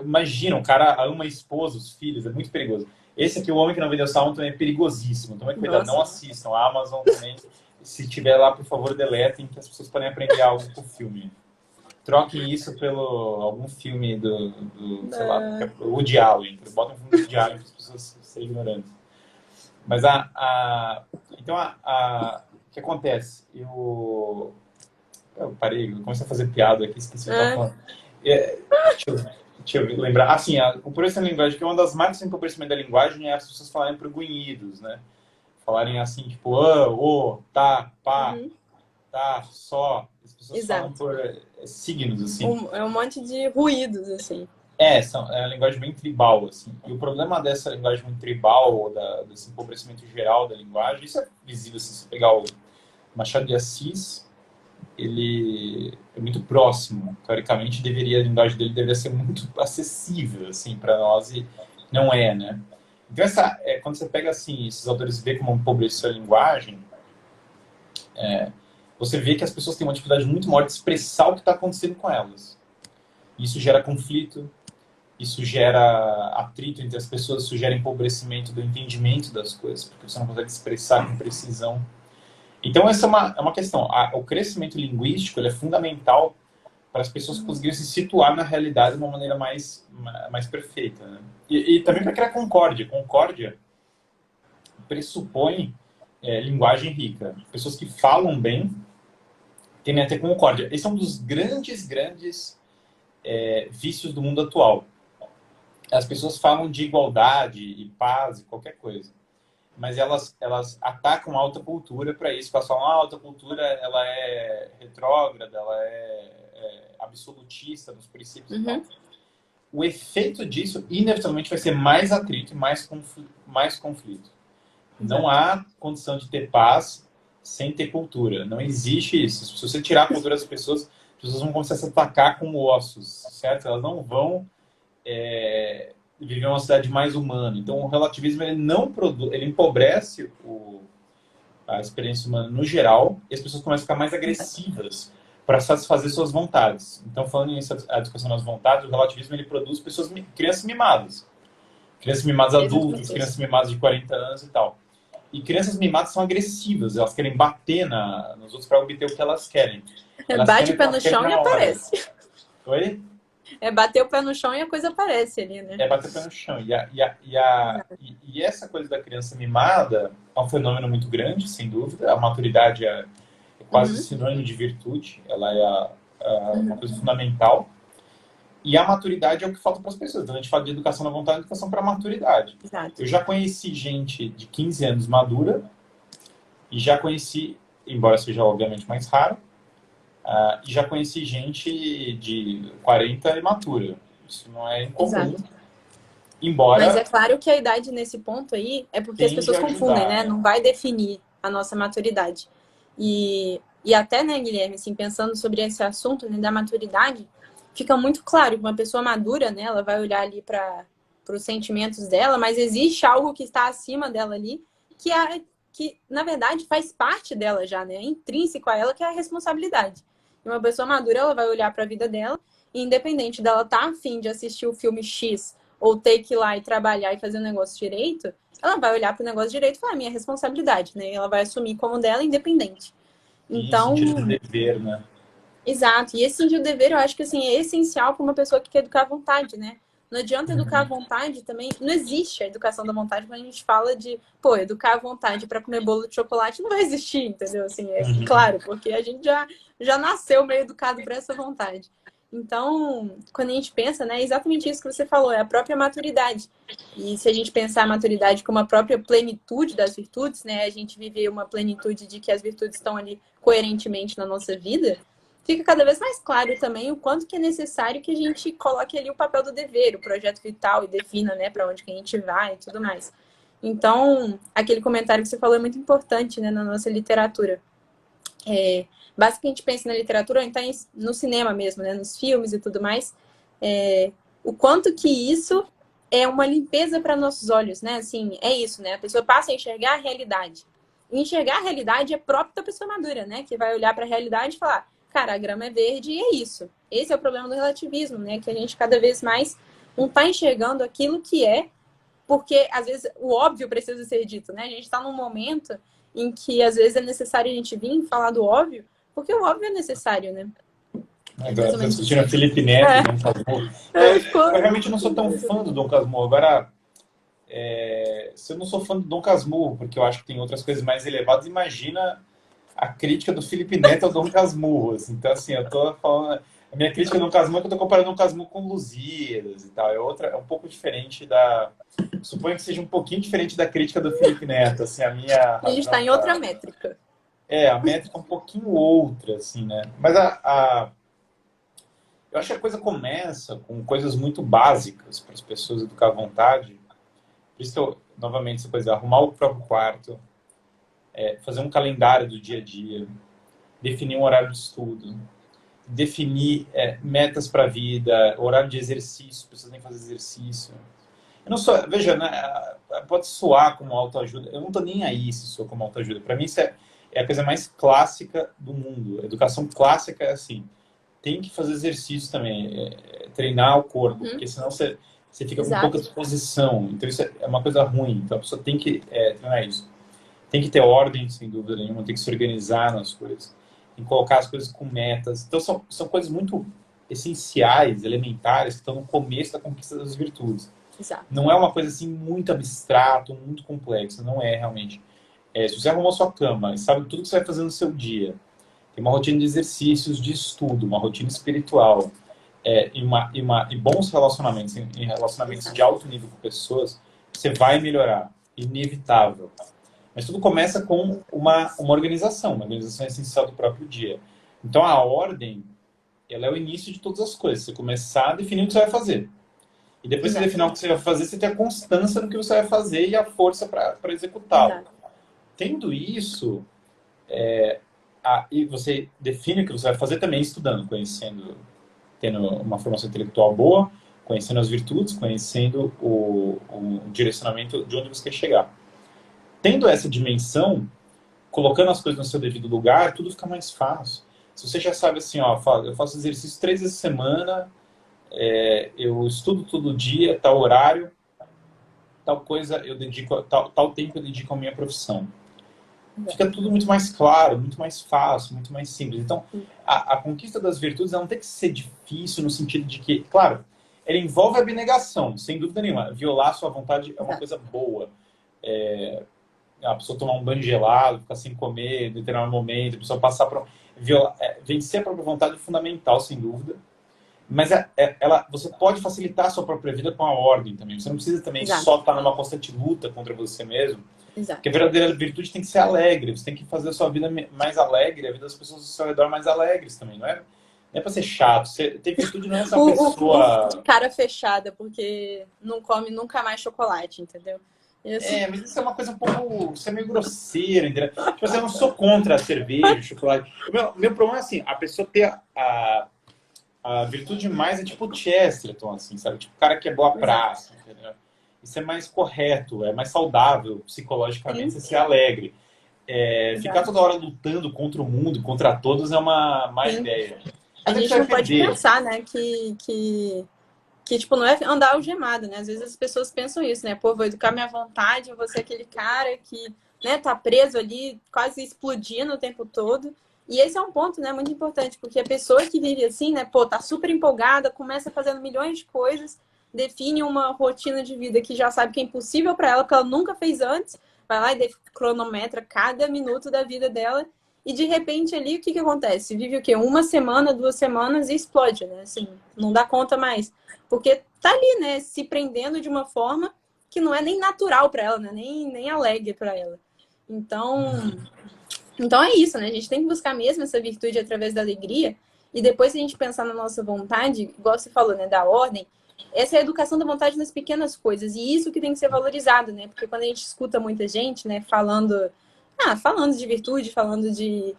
Imagina, um cara ama a esposa, os filhos, é muito perigoso. Esse aqui, O Homem que Não Vendeu Sua Alma, também é perigosíssimo. Tome cuidado, não Nossa. assistam. A Amazon também, se tiver lá, por favor, deletem, que as pessoas podem aprender algo com o filme. Troquem isso pelo algum filme sei lá, do Woody Allen. Botem um filme do Woody Allen para as pessoas serem ignorantes. Mas então, o que acontece? Eu parei, eu comecei a fazer piada aqui, esqueci o que eu estava falando. É, deixa eu lembrar. Assim, o empobrecimento da linguagem, que é uma das marcas do empobrecimento da linguagem, é as pessoas falarem pregunhidos, né? Falarem assim, tipo, ah, ô, tá, pá, Uhum, tá, só. As pessoas falam exato. por signos, assim. É um monte de ruídos, assim. É a linguagem bem tribal, assim. E o problema dessa linguagem muito tribal, ou desse empobrecimento geral da linguagem, isso é visível, assim, se você pegar o Machado de Assis, ele é muito próximo. Teoricamente, a linguagem dele deveria ser muito acessível, assim, para nós, e não é, né? Então, quando você pega, assim, esses autores e vê como empobreceu a linguagem, você vê que as pessoas têm uma dificuldade muito maior de expressar o que está acontecendo com elas. Isso gera conflito, isso gera atrito entre as pessoas, isso gera empobrecimento do entendimento das coisas, porque você não consegue expressar com precisão. Então, essa é uma questão. O crescimento linguístico ele é fundamental para as pessoas conseguirem se situar na realidade de uma maneira mais perfeita. Né? E também para criar concórdia. Concórdia pressupõe linguagem rica. Pessoas que falam bem tendem a ter concórdia. Esse é um dos grandes vícios do mundo atual. As pessoas falam de igualdade e paz e qualquer coisa. Mas elas atacam a alta cultura para isso. Elas falam, a alta cultura ela é retrógrada, ela é absolutista nos princípios e tal. Uhum. O efeito disso, inevitavelmente, vai ser mais atrito e mais conflito. Não há condição de ter paz sem ter cultura. Não existe isso. Se você tirar a cultura das pessoas, as pessoas vão começar a se atacar com ossos, certo? Elas não vão viver uma sociedade mais humana. Então, o relativismo ele não produz, ele empobrece a experiência humana no geral e as pessoas começam a ficar mais agressivas para satisfazer suas vontades. Então, falando em educação das vontades, o relativismo ele produz crianças mimadas. Crianças mimadas adultas, crianças mimadas de 40 anos e tal. E crianças mimadas são agressivas, elas querem bater nos outros para obter o que elas querem. Bate o pé no chão e aparece. Oi? Bater o pé no chão e a coisa aparece ali, né? Bater o pé no chão. E essa coisa da criança mimada é um fenômeno muito grande, sem dúvida. A maturidade é quase sinônimo de virtude. Ela é uma coisa fundamental. E a maturidade é o que falta para as pessoas. Então, a gente fala de educação na vontade e educação para a maturidade. Exato. Eu já conheci gente de 15 anos madura e já conheci, embora seja obviamente mais raro, e já conheci gente de 40 imatura. Isso não é incomum. Exato. Embora Mas é claro que a idade nesse ponto aí é porque as pessoas confundem, né? Não vai definir a nossa maturidade. E até, né, Guilherme, assim, pensando sobre esse assunto, né, da maturidade, fica muito claro que uma pessoa madura, né, ela vai olhar ali para os sentimentos dela, mas existe algo que está acima dela ali, que na verdade faz parte dela já, né? É intrínseco a ela, que é a responsabilidade. E uma pessoa madura, ela vai olhar para a vida dela, e independente dela estar afim de assistir o filme X ou ter que ir lá e trabalhar e fazer o negócio direito, ela vai olhar para o negócio direito e falar, minha responsabilidade, né? Ela vai assumir como dela, independente. Então, sentido de dever, né? Exato. E esse sentido de dever, eu acho que assim, é essencial para uma pessoa que quer educar à vontade, né? Não adianta educar à vontade também. Não existe a educação da vontade quando a gente fala de, educar à vontade para comer bolo de chocolate não vai existir, entendeu? Assim, é claro, porque a gente já nasceu meio educado para essa vontade. Então, quando a gente pensa, né, é exatamente isso que você falou, é a própria maturidade. E se a gente pensar a maturidade como a própria plenitude das virtudes, né, a gente viver uma plenitude de que as virtudes estão ali coerentemente na nossa vida, fica cada vez mais claro também o quanto que é necessário que a gente coloque ali o papel do dever, o projeto vital e defina, né, para onde que a gente vai e tudo mais. Então, aquele comentário que você falou é muito importante, né, na nossa literatura. Basta que a gente pense na literatura, ou então no cinema mesmo, né, nos filmes e tudo mais, o quanto que isso é uma limpeza para nossos olhos, né, assim, é isso, né, a pessoa passa a enxergar a realidade. E enxergar a realidade é próprio da pessoa madura, né, que vai olhar para a realidade e falar, cara, a grama é verde e é isso. Esse é o problema do relativismo, né? Que a gente cada vez mais não está enxergando aquilo que é, porque às vezes o óbvio precisa ser dito, né? A gente está num momento em que às vezes é necessário a gente vir falar do óbvio, porque o óbvio é necessário, né? Agora, estou discutindo a Felipe Neto, Dom Casmurro. Eu realmente não sou tão fã do Dom Casmurro. Agora, se eu não sou fã do Dom Casmurro, porque eu acho que tem outras coisas mais elevadas, imagina a crítica do Felipe Neto ao Dom Casmurro. Então, assim, eu tô falando... A minha crítica no Casmurro é que eu tô comparando o Casmurro com Lusíadas e tal. É um pouco diferente da... Suponho que seja um pouquinho diferente da crítica do Felipe Neto, assim, a minha A gente está razão em outra métrica. a métrica é um pouquinho outra, assim, né? Mas eu acho que a coisa começa com coisas muito básicas para as pessoas educar à vontade. Por isso que eu, novamente, essa coisa, arrumar o próprio quarto, fazer um calendário do dia a dia, definir um horário de estudo, definir metas para a vida, horário de exercício, pessoas têm que fazer exercício. Eu não sou, veja, né, pode soar como autoajuda, eu não estou nem aí se soa como autoajuda. Para mim, isso é a coisa mais clássica do mundo. A educação clássica é assim, tem que fazer exercício também, treinar o corpo, porque senão você fica com pouca disposição. Então, isso é uma coisa ruim. Então, a pessoa tem que treinar isso. Tem que ter ordem, sem dúvida nenhuma, tem que se organizar nas coisas, tem que colocar as coisas com metas. Então, são coisas muito essenciais, elementares, que estão no começo da conquista das virtudes. Exato. Não é uma coisa assim muito abstrata, muito complexa, não é realmente. Se você arrumou sua cama e sabe tudo que você vai fazer no seu dia, tem uma rotina de exercícios, de estudo, uma rotina espiritual, e bons relacionamentos, em relacionamentos de alto nível com pessoas, você vai melhorar, inevitável. Mas tudo começa com uma organização essencial do próprio dia. Então a ordem, ela é o início de todas as coisas. Você começar a definir o que você vai fazer. E depois de você definir o que você vai fazer, você tem a constância no que você vai fazer e a força para executá-lo. Tendo isso, e você define o que você vai fazer também estudando, conhecendo, tendo uma formação intelectual boa, conhecendo as virtudes, conhecendo o direcionamento de onde você quer chegar. Tendo essa dimensão, colocando as coisas no seu devido lugar, tudo fica mais fácil. Se você já sabe assim, ó, eu faço exercício 3 vezes por semana, eu estudo todo dia, tal horário, tal coisa eu dedico, tal tempo eu dedico à minha profissão. Fica tudo muito mais claro, muito mais fácil, muito mais simples. Então, a conquista das virtudes não tem que ser difícil no sentido de que, claro, ela envolve abnegação, sem dúvida nenhuma. Violar a sua vontade é uma coisa boa. A pessoa tomar um banho gelado, ficar sem comer em determinado momento, a pessoa passar por... vencer a própria vontade é fundamental, sem dúvida. Mas você pode facilitar a sua própria vida com a ordem também. Você não precisa também só estar numa constante luta contra você mesmo. Exato. Porque a verdadeira virtude tem que ser alegre. Você tem que fazer a sua vida mais alegre, a vida das pessoas ao seu redor mais alegres também. Não é pra ser chato. Ter virtude não é essa pessoa... cara fechada, porque não come nunca mais chocolate, entendeu? Mas isso é uma coisa um pouco... Você é meio grosseira, entendeu? Tipo assim, eu não sou contra a cerveja, chocolate. Meu problema é assim, a pessoa ter a virtude mais é tipo o Chesterton, assim, sabe? Tipo o cara que é boa praça, entendeu? Isso é mais correto, é mais saudável psicologicamente, você ser alegre. Ficar toda hora lutando contra o mundo, contra todos, é uma má ideia. A gente não pode pensar, né, que tipo, não é andar algemado, né? Às vezes as pessoas pensam isso, né? Pô, vou educar minha vontade, eu vou ser aquele cara que, né, tá preso ali, quase explodindo o tempo todo. E esse é um ponto, né, muito importante, porque a pessoa que vive assim, né, pô, tá super empolgada, começa fazendo milhões de coisas, define uma rotina de vida que já sabe que é impossível para ela, porque ela nunca fez antes, vai lá e cronometra cada minuto da vida dela, e de repente ali, o que acontece? Vive o quê? 1 semana, 2 semanas e explode, né? Assim, não dá conta mais. Porque tá ali, né, se prendendo de uma forma que não é nem natural para ela, né? Nem alegre para ela. Então é isso, né? A gente tem que buscar mesmo essa virtude através da alegria, e depois se a gente pensar na nossa vontade, igual você falou, né, da ordem, essa é a educação da vontade nas pequenas coisas, e isso que tem que ser valorizado, né? Porque quando a gente escuta muita gente, né, falando de virtude, falando de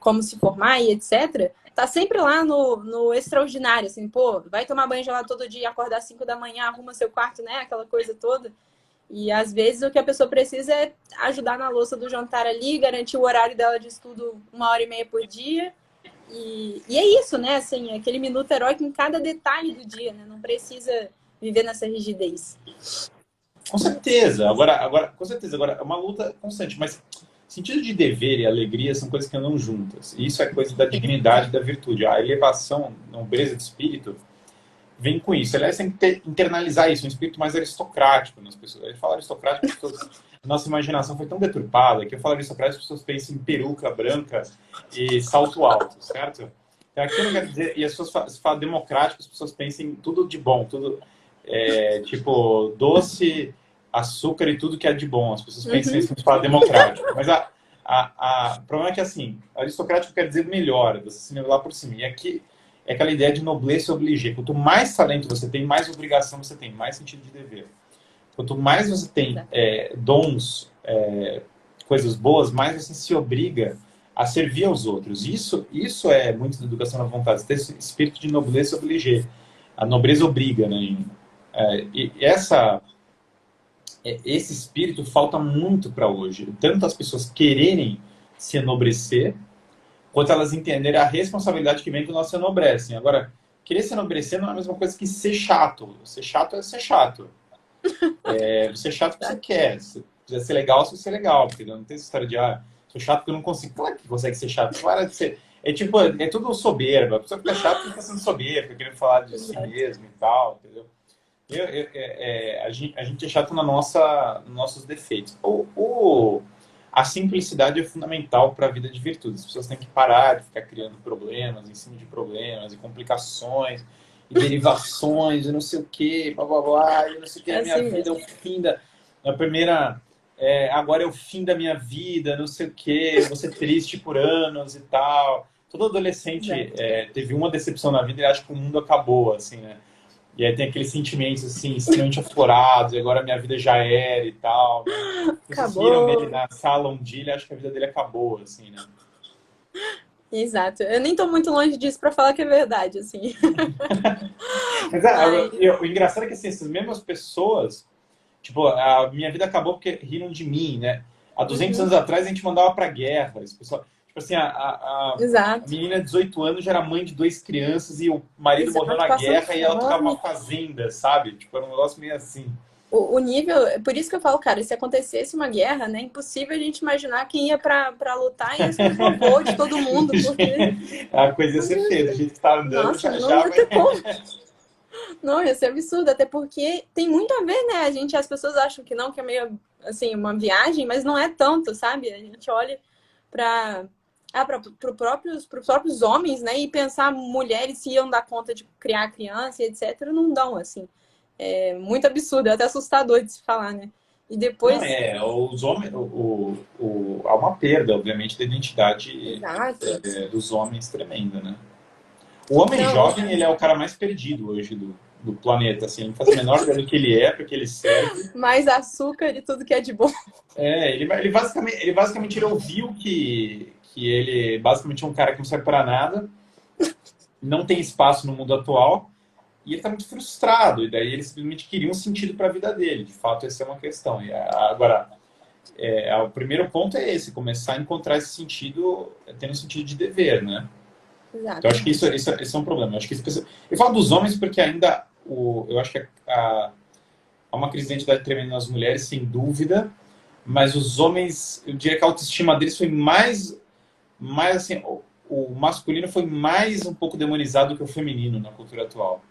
como se formar e etc., tá sempre lá no extraordinário, assim, pô, vai tomar banho gelado todo dia, acordar às 5 da manhã, arruma seu quarto, né, aquela coisa toda. E às vezes o que a pessoa precisa é ajudar na louça do jantar ali, garantir o horário dela de estudo 1h30 por dia. E é isso, né? Assim, é aquele minuto heróico em cada detalhe do dia, né? Não precisa viver nessa rigidez. Com certeza. Agora, com certeza. Agora, é uma luta constante. Mas sentido de dever e alegria são coisas que andam juntas. E isso é coisa da dignidade e da virtude. A elevação, a nobreza de espírito vem com isso. Aliás, tem que internalizar isso, um espírito mais aristocrático nas pessoas. Ele fala aristocrático porque a nossa imaginação foi tão deturpada que eu falo aristocrático, as pessoas pensam em peruca branca e salto alto, certo? Então, aqui não quer dizer, e as pessoas se fala democrático, as pessoas pensam em tudo de bom, tudo tipo doce, açúcar e tudo que é de bom. As pessoas pensam isso quando se fala democrático. Mas o problema é que assim, aristocrático quer dizer melhor, você se nivelar por cima. E aqui é aquela ideia de noblesse obligé. Quanto mais talento você tem, mais obrigação você tem, mais sentido de dever. Quanto mais você tem dons, coisas boas, mais você se obriga a servir aos outros. Isso é muito da educação na vontade, ter esse espírito de noblesse obligé. A nobreza obriga, né? E esse espírito falta muito para hoje. Tanto as pessoas quererem se enobrecer, quanto elas entenderem a responsabilidade que vem quando elas se enobrecem. Agora, querer se enobrecer não é a mesma coisa que ser chato. Ser chato é ser chato. Ser chato porque você quer. Se quiser ser legal, você vai ser legal. Porque não tem essa história de, sou chato porque eu não consigo. Claro que consegue ser chato. Para de ser. Tipo, é tudo soberba. A pessoa fica chata porque está sendo soberba, querendo falar de si mesmo e tal, entendeu? A gente é chato nos nossos defeitos. A simplicidade é fundamental para a vida de virtude. As pessoas têm que parar de ficar criando problemas em cima de problemas e complicações e derivações e não sei o que, blá blá blá, e não sei o que, a minha vida é o fim da. A primeira. Agora é o fim da minha vida, não sei o que, vou ser triste por anos e tal. Todo adolescente teve uma decepção na vida e acha que o mundo acabou, assim, né? E aí tem aqueles sentimentos, assim, extremamente aflorados, e agora minha vida já era e tal. Vocês viram ele na sala um dia, ele acha que a vida dele acabou, assim, né? Exato. Eu nem tô muito longe disso pra falar que é verdade, assim. Mas o engraçado é que, assim, essas mesmas pessoas, tipo, a minha vida acabou porque riram de mim, né? Há 200 anos atrás a gente mandava pra guerra. Esse pessoal, tipo assim, a menina de 18 anos já era mãe de 2 crianças e o marido morreu na guerra e ela tocava uma fazenda, sabe? Tipo, era um negócio meio assim. O nível, por isso que eu falo, cara, se acontecesse uma guerra, né, é impossível a gente imaginar quem ia pra lutar e ia ser o robô de todo mundo, porque... A coisa ia ser feia, do jeito que tá andando. Nossa, não ia ter como. Não, ia ser absurdo, até porque tem muito a ver, né? As pessoas acham que não, que é meio, assim, uma viagem, mas não é tanto, sabe? A gente olha para os próprios homens, né? E pensar mulheres se iam dar conta de criar criança e etc. Não dão, assim. É muito absurdo, é até assustador de se falar, né? E depois... Os homens... há uma perda, obviamente, da identidade dos homens tremenda, né? O homem jovem, ele é o cara mais perdido hoje do planeta, assim. Ele não faz a menor ideia do que ele é, para que ele serve. Mais açúcar e tudo que é de bom. Ele basicamente ouviu que ele basicamente é um cara que não serve para nada, não tem espaço no mundo atual, e ele está muito frustrado. E daí ele simplesmente queria um sentido para a vida dele. De fato, essa é uma questão. Agora, o primeiro ponto é esse, começar a encontrar esse sentido, tendo um sentido de dever, né? Exato. Então, eu acho que isso é um problema. Eu falo dos homens porque ainda eu acho que há uma crise de identidade tremenda nas mulheres, sem dúvida, mas os homens, eu diria que a autoestima deles foi mais assim, o masculino foi mais um pouco demonizado do que o feminino na cultura atual.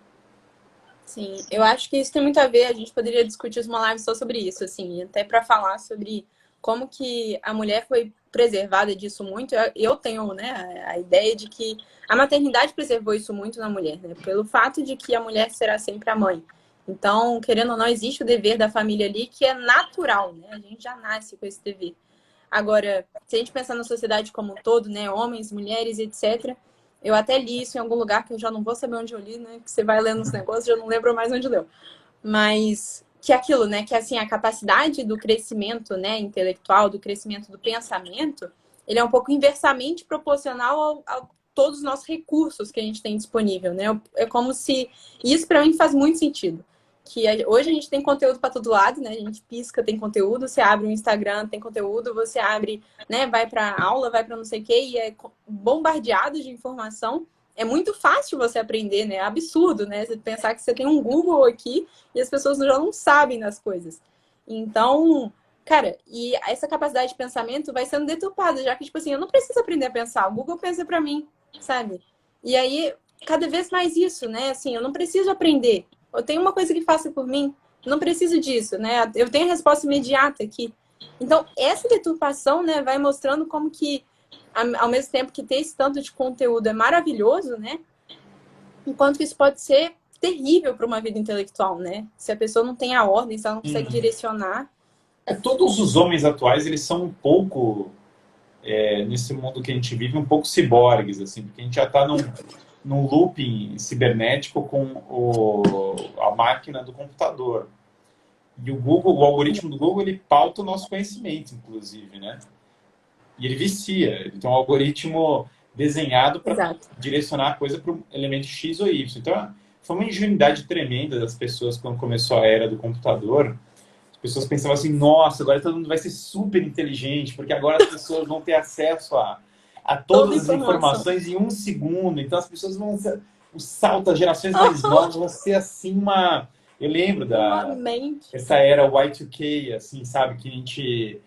Sim, eu acho que isso tem muito a ver, a gente poderia discutir uma live só sobre isso, assim, até para falar sobre como que a mulher foi preservada disso muito. Eu tenho, né, a ideia de que a maternidade preservou isso muito na mulher, né, pelo fato de que a mulher será sempre a mãe. Então, querendo ou não, existe o dever da família ali que é natural, né, a gente já nasce com esse dever. Agora, se a gente pensar na sociedade como um todo, né, homens, mulheres, etc., eu até li isso em algum lugar que eu já não vou saber onde eu li, né, que você vai lendo os negócios, eu não lembro mais onde leu. Mas que é aquilo, né, que assim, a capacidade do crescimento, né, intelectual, do crescimento do pensamento, ele é um pouco inversamente proporcional a todos os nossos recursos que a gente tem disponível, né? É como se... Isso para mim faz muito sentido. Que hoje a gente tem conteúdo para todo lado, né? A gente pisca, tem conteúdo, você abre o Instagram, tem conteúdo, você abre, né, vai para aula, vai para não sei o quê, e é bombardeado de informação. É muito fácil você aprender, né? É absurdo, né? Você pensar que você tem um Google aqui e as pessoas já não sabem das coisas. Então, cara, e essa capacidade de pensamento vai sendo deturpada, já que, tipo assim, eu não preciso aprender a pensar, o Google pensa pra mim, sabe? E aí, cada vez mais isso, né? Assim, eu não preciso aprender. Eu tenho uma coisa que faça por mim, não preciso disso, né? Eu tenho a resposta imediata aqui. Então, essa deturpação, né, vai mostrando como que ao mesmo tempo que ter esse tanto de conteúdo é maravilhoso, né? Enquanto que isso pode ser terrível para uma vida intelectual, né? Se a pessoa não tem a ordem, se ela não consegue direcionar. Todos os homens atuais, eles são um pouco, nesse mundo que a gente vive, um pouco ciborgues, assim, porque a gente já está num looping cibernético com a máquina do computador. E o Google, o algoritmo do Google, ele pauta o nosso conhecimento, inclusive, né? E ele vicia. Ele tem um algoritmo desenhado para direcionar a coisa para o elemento X ou Y. Então, foi uma ingenuidade tremenda das pessoas quando começou a era do computador. As pessoas pensavam assim, nossa, agora todo mundo vai ser super inteligente, porque agora as pessoas vão ter acesso a todas as informações em um segundo. Então, as pessoas vão... O salto, as gerações mais novas vão ser assim uma... Eu lembro essa era Y2K, assim, sabe? Que a gente...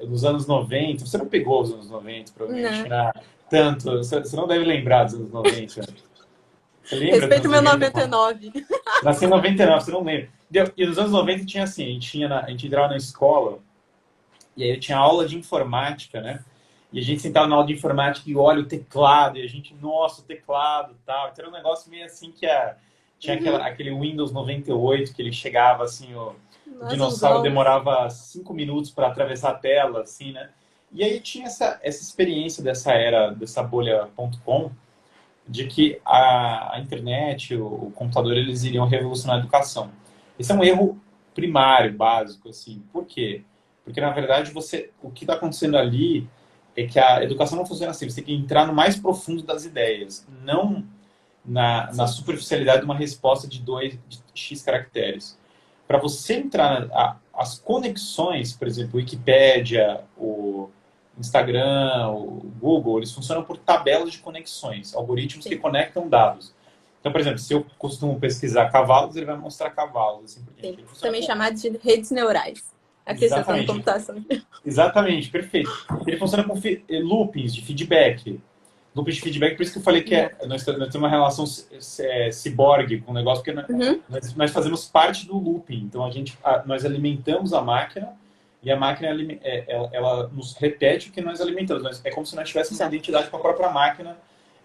nos anos 90... Você não pegou os anos 90, provavelmente, né? Tanto. Você não deve lembrar dos anos 90. Você lembra? Respeito meu 99. Nasci em 99, você não lembra. E nos anos 90 tinha assim, a gente entrava na escola e aí tinha aula de informática, né? E a gente sentava na aula de informática e olha o teclado, e a gente, nossa, o teclado e tal. Então era um negócio meio assim que tinha aquele Windows 98 que ele chegava assim, o dinossauro demorava 5 minutos para atravessar a tela, assim, né? E aí tinha essa experiência dessa era, dessa bolha.com, de que a internet, o computador, eles iriam revolucionar a educação. Esse é um erro primário, básico, assim. Por quê? Porque, na verdade, o que está acontecendo ali é que a educação não funciona assim. Você tem que entrar no mais profundo das ideias, não na superficialidade de uma resposta de X caracteres. Para você entrar as conexões, por exemplo, Wikipédia, o Instagram, o Google, eles funcionam por tabelas de conexões, algoritmos que conectam dados. Então, por exemplo, se eu costumo pesquisar cavalos, ele vai mostrar cavalos. Assim, também chamado de redes neurais. A questão da computação. Exatamente, perfeito. Ele funciona com loopings de feedback. Loopings de feedback, por isso que eu falei que nós temos uma relação ciborgue com o negócio, porque nós fazemos parte do looping. Então, nós alimentamos a máquina e a máquina ela nos repete o que nós alimentamos. É como se nós tivéssemos uma identidade com a própria máquina,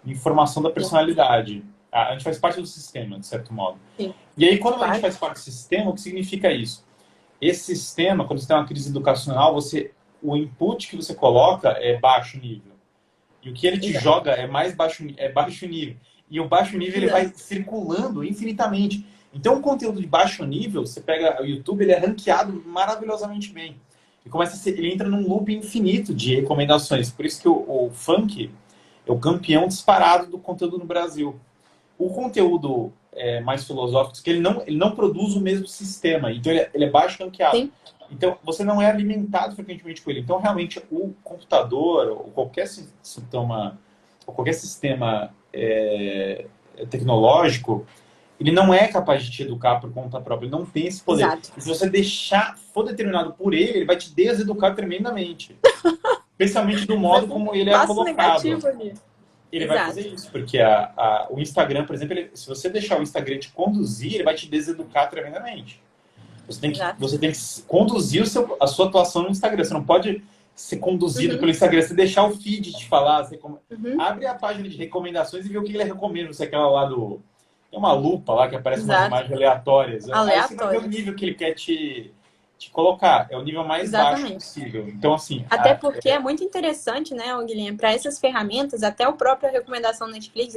informação da personalidade. A gente faz parte do sistema, de certo modo. Sim. E aí, quando a gente faz parte do sistema, o que significa isso? Esse sistema, quando você tem uma crise educacional, o input que você coloca é baixo nível. E o que ele te joga é baixo nível. E o baixo nível ele vai circulando infinitamente. Então, o conteúdo de baixo nível, você pega o YouTube, ele é ranqueado maravilhosamente bem. E ele entra num loop infinito de recomendações. Por isso que o funk é o campeão disparado do conteúdo no Brasil. O conteúdo mais filosófico, que ele não produz o mesmo sistema. Então, ele é baixo ranqueado. Sim. Então, você não é alimentado frequentemente com ele. Então, realmente, o computador, ou qualquer sistema tecnológico, ele não é capaz de te educar por conta própria. Ele não tem esse poder. Exato. E se você for determinado por ele vai te deseducar tremendamente. Especialmente do modo como ele é colocado. Ele vai fazer isso, porque o Instagram, por exemplo, se você deixar o Instagram te conduzir, ele vai te deseducar tremendamente. Você tem que conduzir a sua atuação no Instagram. Você não pode ser conduzido pelo Instagram. Você deixar o feed te falar. Abre a página de recomendações e vê o que ele recomenda. Você é aquela lá do... Tem uma lupa lá que aparece umas imagens aleatórias. Aí você vai ver o nível que ele quer te colocar. É o nível mais baixo possível. Então, assim... Até porque é muito interessante, né, Guilherme? Para essas ferramentas, até a própria recomendação Netflix,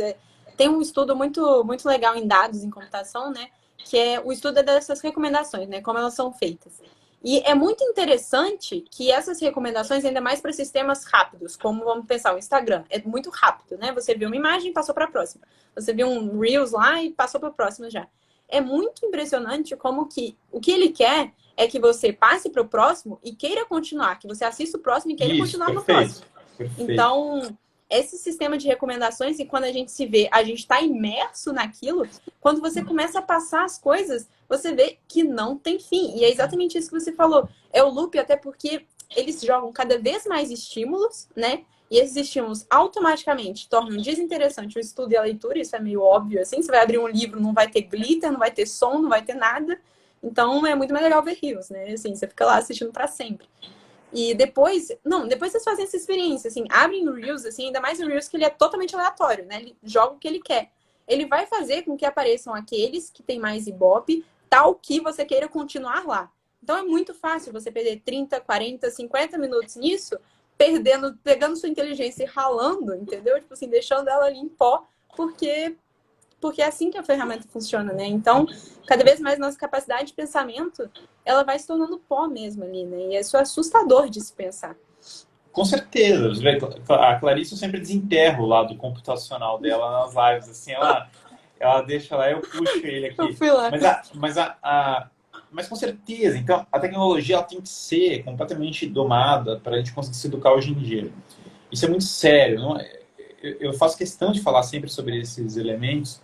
tem um estudo muito, muito legal em dados em computação, né? Que é o estudo dessas recomendações, né? Como elas são feitas. E é muito interessante que essas recomendações, ainda mais para sistemas rápidos, como vamos pensar, o Instagram, é muito rápido, né? Você viu uma imagem e passou para a próxima. Você viu um Reels lá e passou para a próxima já. É muito impressionante como que o que ele quer é que você passe para o próximo e queira continuar, que você assista o próximo e queira continuar no próximo. Perfeito. Então, esse sistema de recomendações, e quando a gente se vê, a gente está imerso naquilo, quando você começa a passar as coisas, você vê que não tem fim. E é exatamente isso que você falou. É o loop, até porque eles jogam cada vez mais estímulos, né? E esses estímulos automaticamente tornam desinteressante o estudo e a leitura, isso é meio óbvio, assim. Você vai abrir um livro, não vai ter glitter, não vai ter som, não vai ter nada. Então, é muito mais legal ver Reels, né? Assim, você fica lá assistindo para sempre. E depois, não, depois vocês fazem essa experiência, assim, abrem o Reels, assim, ainda mais o Reels que ele é totalmente aleatório, né? Ele joga o que ele quer. Ele vai fazer com que apareçam aqueles que tem mais Ibope, tal que você queira continuar lá. Então é muito fácil você perder 30, 40, 50 minutos nisso, pegando sua inteligência e ralando, entendeu? Tipo assim, deixando ela ali em pó, porque é assim que a ferramenta funciona, né? Então, cada vez mais nossa capacidade de pensamento, ela vai se tornando pó mesmo ali, né? E isso é assustador de se pensar. Com certeza. Você vê, a Clarice eu sempre desenterro o lado computacional dela nas lives. Assim, ela deixa lá, eu puxo ele Eu aqui. fui lá. Mas com certeza, então a tecnologia ela tem que ser completamente domada para a gente conseguir se educar hoje em dia. Isso é muito sério. Não é? Eu faço questão de falar sempre sobre esses elementos,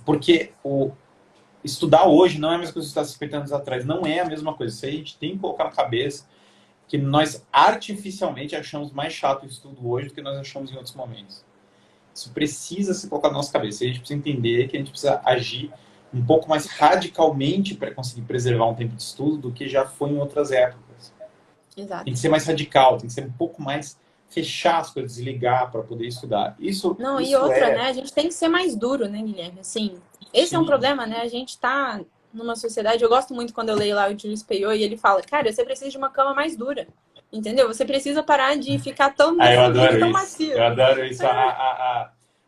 porque estudar hoje não é a mesma coisa que estudar 50 anos atrás. Não é a mesma coisa. Isso aí a gente tem que colocar na cabeça que nós artificialmente achamos mais chato o estudo hoje do que nós achamos em outros momentos. Isso precisa se colocar na nossa cabeça. E a gente precisa entender que a gente precisa agir um pouco mais radicalmente para conseguir preservar um tempo de estudo do que já foi em outras épocas. Exato. Tem que ser mais radical, tem que ser um pouco mais fechar as coisas, desligar para poder estudar. Não, e Isso outra, né? A gente tem que ser mais duro, né, Guilherme? Assim, esse é um sim. problema, né? A gente tá numa sociedade. Eu gosto muito quando eu leio lá o Julius Peyo e ele fala, cara, você precisa de uma cama mais dura. Entendeu? Você precisa parar de ficar tão Eu definido, adoro tão isso. macio. Eu adoro isso.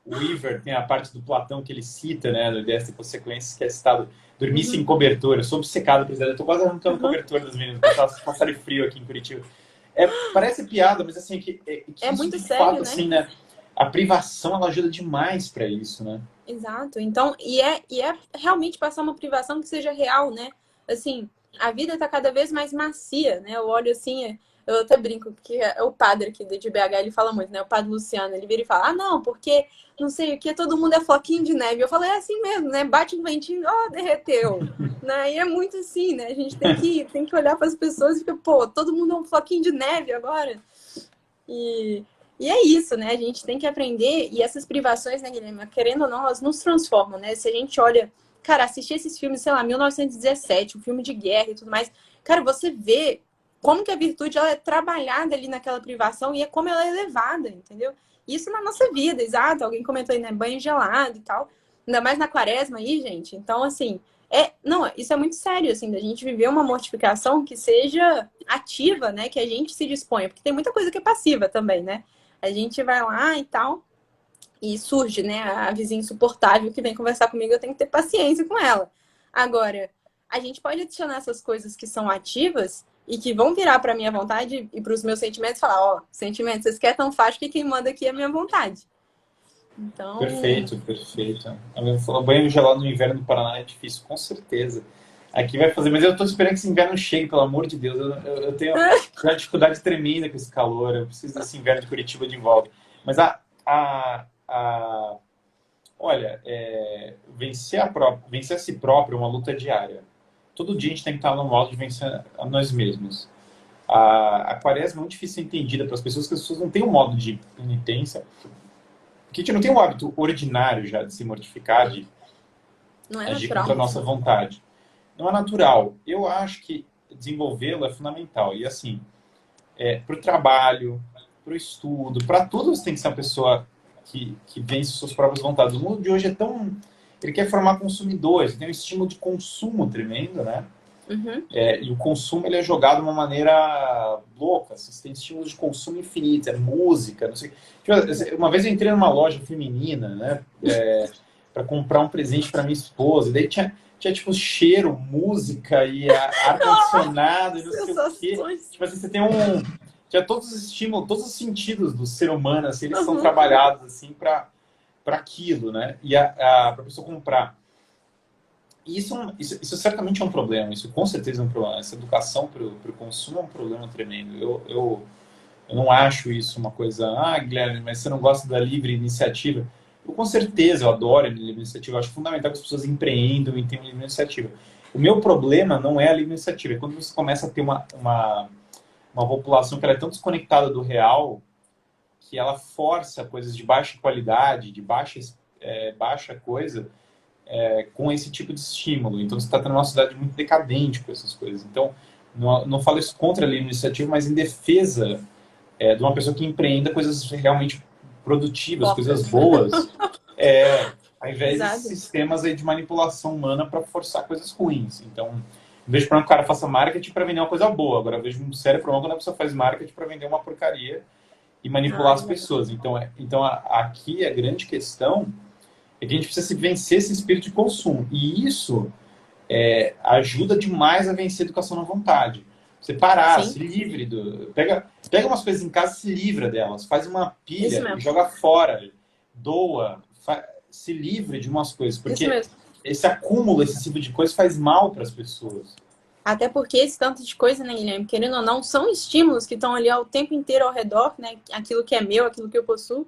O Weaver tem a parte do Platão que ele cita, né, do Ideias e Consequências, que é citado: dormir sem cobertor. Eu sou obcecado por isso. Eu tô quase arrancando cobertor das meninas, porque tá passando frio aqui em Curitiba. Parece piada, mas assim, que isso muito de sério, fato, né? assim, né? A privação, ela ajuda demais para isso, né? Exato. Então, e é realmente passar uma privação que seja real, né? Assim, a vida tá cada vez mais macia, né? Eu olho assim, eu até brinco que é o padre aqui de BH, ele fala muito, né? O padre Luciano, ele vira e fala, não, porque não sei o que, todo mundo é floquinho de neve. Eu falo, é assim mesmo, né? Bate um ventinho, derreteu. Né? E é muito assim, né? A gente tem que olhar para as pessoas e ficar, pô, todo mundo é um floquinho de neve agora. E é isso, né? A gente tem que aprender. E essas privações, né, Guilherme? Querendo ou não, elas nos transformam, né? Se a gente olha, cara, assistir esses filmes, sei lá, 1917, um filme de guerra e tudo mais, cara, você vê como que a virtude ela é trabalhada ali naquela privação e é como ela é elevada, entendeu? Isso na nossa vida, exato. Alguém comentou aí, né? Banho gelado e tal. Ainda mais na quaresma aí, gente. Então, assim, não, isso é muito sério, assim, da gente viver uma mortificação que seja ativa, né? Que a gente se disponha. Porque tem muita coisa que é passiva também, né? A gente vai lá e tal, e surge, né, a vizinha insuportável que vem conversar comigo, eu tenho que ter paciência com ela. Agora, a gente pode adicionar essas coisas que são ativas e que vão virar para minha vontade e para os meus sentimentos e falar, sentimentos, vocês querem tão fácil que quem manda aqui é a minha vontade. Então... Perfeito, perfeito. A minha falou, banho gelado no inverno do Paraná é difícil, com certeza. Aqui vai fazer, mas eu tô esperando que esse inverno chegue, pelo amor de Deus. Eu tenho uma dificuldade tremenda com esse calor. Eu preciso desse inverno de Curitiba de volta. Mas olha, vencer a si próprio é uma luta diária. Todo dia a gente tem que estar no modo de vencer a nós mesmos. A quaresma é muito difícil ser entendida para as pessoas, porque as pessoas não têm um modo de penitência. Porque a gente não tem um hábito ordinário já de se mortificar, de agir contra a nossa vontade. Não é natural. Eu acho que desenvolvê-lo é fundamental. E assim, para o trabalho, para o estudo, para tudo você tem que ser uma pessoa que vence suas próprias vontades. O mundo de hoje é tão... Ele quer formar consumidores, tem um estímulo de consumo tremendo, né? Uhum. E o consumo ele é jogado de uma maneira louca. Assim, você tem estímulo de consumo infinito, música, não sei. Uma vez eu entrei numa loja feminina, né? Para comprar um presente para minha esposa. E daí tinha tipo cheiro, música e ar-condicionado e não sei o quê. Tipo assim, você tem tinha todos os estímulos, todos os sentidos do ser humano, assim, eles são trabalhados assim para aquilo, né? E para a pessoa comprar. E isso certamente é um problema, isso com certeza é um problema. Essa educação para o consumo é um problema tremendo. Eu não acho isso uma coisa, Guilherme, mas você não gosta da livre iniciativa? Eu com certeza, eu adoro a livre iniciativa, eu acho fundamental que as pessoas empreendam e tenham livre iniciativa. O meu problema não é a livre iniciativa, é quando você começa a ter uma população que ela é tão desconectada do real que ela força coisas de baixa qualidade, de baixa coisa, com esse tipo de estímulo. Então, você está tendo uma sociedade muito decadente com essas coisas. Então, não falo isso contra a livre iniciativa, mas em defesa de uma pessoa que empreenda coisas realmente produtivas, coisas boas, ao invés desses Exato. sistemas aí de manipulação humana para forçar coisas ruins. Então, eu vejo para um cara faça marketing para vender uma coisa boa. Agora, eu vejo um sério problema quando a pessoa faz marketing para vender uma porcaria e manipular Ah, as pessoas. Então aqui a grande questão é que a gente precisa se vencer esse espírito de consumo. E isso ajuda demais a vencer a educação na vontade. Você parar, sim, se livre pega umas coisas em casa, se livra delas, faz uma isso pilha e mesmo. joga fora, doa, se livre de umas coisas, Isso porque mesmo. esse acúmulo excessivo de coisas faz mal para as pessoas. Até porque esse tanto de coisa, né, Guilherme, querendo ou não, são estímulos que estão ali ao tempo inteiro ao redor, né? Aquilo que é meu, aquilo que eu possuo.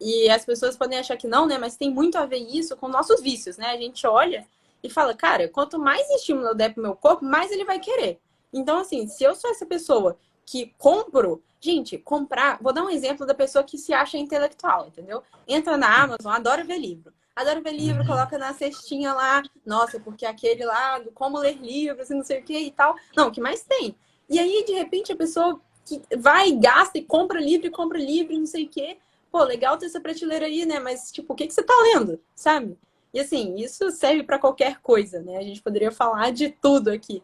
E as pessoas podem achar que não, né? Mas tem muito a ver isso com nossos vícios, né? A gente olha e fala, cara, quanto mais estímulo eu der pro meu corpo, mais ele vai querer. Então, assim, se eu sou essa pessoa que compro, gente, comprar, vou dar um exemplo da pessoa que se acha intelectual, entendeu? Entra na Amazon, adora ver livro. Adora ver livro, coloca na cestinha lá, nossa, porque aquele lá do como ler livros e não sei o que e tal. Não, o que mais tem? E aí, de repente, a pessoa que vai e gasta e compra livro e não sei o que. Pô, legal ter essa prateleira aí, né? Mas, tipo, o que você tá lendo, sabe? E assim, isso serve para qualquer coisa, né? A gente poderia falar de tudo aqui.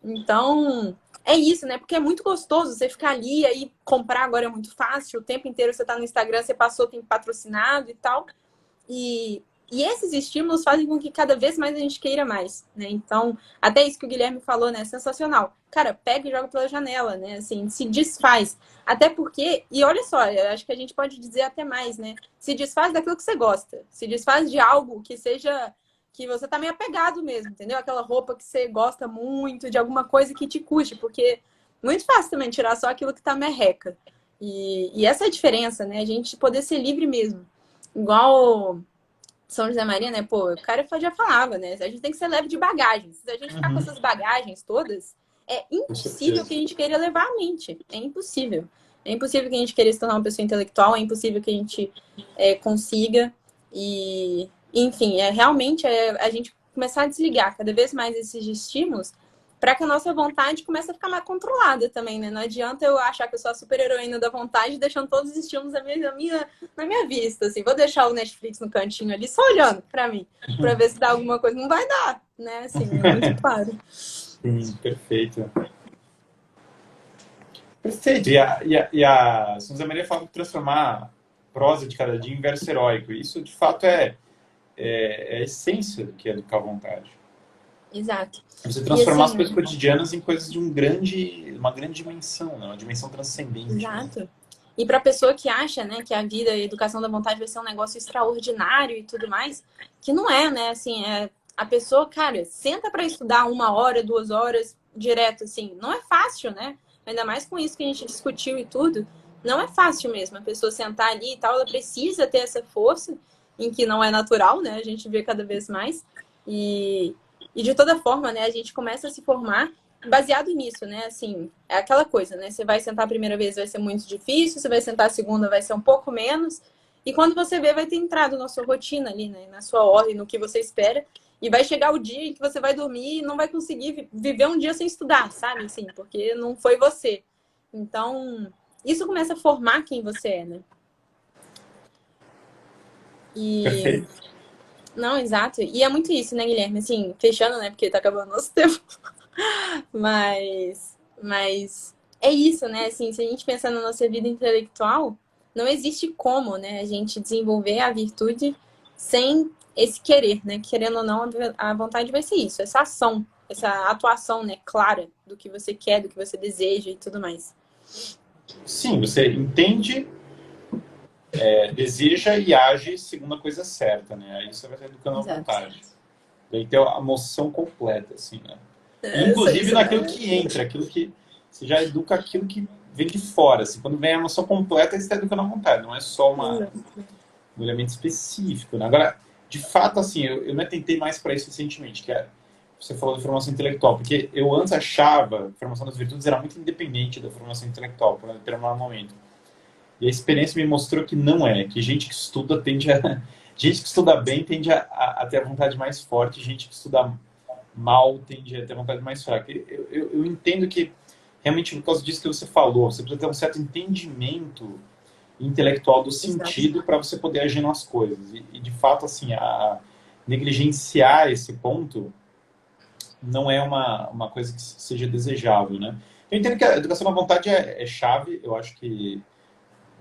Então, é isso, né? Porque é muito gostoso você ficar ali, aí comprar agora é muito fácil, o tempo inteiro você tá no Instagram, você passou, tem patrocinado e tal. E esses estímulos fazem com que cada vez mais a gente queira mais, né? Então, até isso que o Guilherme falou, né? Sensacional. Cara, pega e joga pela janela, né? Assim, se desfaz. Até porque, e olha só, eu acho que a gente pode dizer até mais, né? Se desfaz daquilo que você gosta. Se desfaz de algo que seja que você tá meio apegado mesmo, entendeu? Aquela roupa que você gosta muito, de alguma coisa que te custe, porque muito fácil também tirar só aquilo que tá merreca. E essa é a diferença, né? A gente poder ser livre mesmo. Igual São José Maria, né? Pô, o cara já falava, né? A gente tem que ser leve de bagagens. Se a gente ficar com Uhum, essas bagagens todas, é com impossível certeza. que a gente queira levar a mente. É impossível. É impossível que a gente queira se tornar uma pessoa intelectual, é impossível que a gente consiga. E, enfim, realmente a gente começar a desligar cada vez mais esses estímulos para que a nossa vontade comece a ficar mais controlada também, né? Não adianta eu achar que eu sou a super heroína da vontade, deixando todos os estímulos na minha vista, assim. Vou deixar o Netflix no cantinho ali, só olhando pra mim, pra ver se dá alguma coisa. Não vai dar, né? Assim, é muito claro. Sim, perfeito. Perfeito. E a São José Maria fala de transformar prosa de cada dia em verso heróico. Isso, de fato, é a essência do que é educar à vontade. Exato. É você E transformar as assim, coisas cotidianas em coisas de uma grande dimensão, né? Uma dimensão transcendente. Né? exato. E para pessoa que acha, né, que a vida e a educação da vontade vai ser um negócio extraordinário e tudo mais, que não é, né? Assim, a pessoa, cara, senta para estudar 1 hora, 2 horas direto, assim, não é fácil, né? Ainda mais com isso que a gente discutiu e tudo, não é fácil mesmo. A pessoa sentar ali e tal, ela precisa ter essa força, em que não é natural, né? A gente vê cada vez mais. E, e de toda forma, né, a gente começa a se formar baseado nisso, né? Assim, é aquela coisa, né? Você vai sentar a primeira vez, vai ser muito difícil, você vai sentar a segunda, vai ser um pouco menos. E quando você vê, vai ter entrado na sua rotina ali, né? Na sua ordem, no que você espera. E vai chegar o dia em que você vai dormir e não vai conseguir viver um dia sem estudar, sabe? Assim, porque não foi você. Então, isso começa a formar quem você é, né? E. Perfeito. Não, exato. E é muito isso, né, Guilherme? Assim, fechando, né? Porque tá acabando o nosso tempo. Mas é isso, né? Assim, se a gente pensar na nossa vida intelectual, não existe como, né, a gente desenvolver a virtude sem esse querer, né? Querendo ou não, a vontade vai ser isso, essa ação, essa atuação, né, clara do que você quer, do que você deseja e tudo mais. Sim, você entende, deseja e age segundo a coisa certa, né? Aí você vai estar educando à Exato. vontade. Daí tem a noção completa, assim, né? Isso, Inclusive isso, naquilo né? que entra, aquilo que você já educa aquilo que vem de fora. Assim, quando vem a noção completa, você está educando à vontade, não é só um elemento específico. Né? Agora, de fato, assim, eu me atentei mais para isso recentemente, que você falou de formação intelectual, porque eu antes achava que a formação das virtudes era muito independente da formação intelectual, por um determinado momento. E a experiência me mostrou que não é, que gente que estuda tende a. Gente que estuda bem tende a ter a vontade mais forte, gente que estuda mal tende a ter vontade mais fraca. Eu entendo que, realmente, por causa disso que você falou, você precisa ter um certo entendimento intelectual do Exato. sentido para você poder agir nas coisas. De fato, assim, a negligenciar esse ponto não é uma coisa que seja desejável, né? Eu entendo que a educação da vontade é chave, eu acho que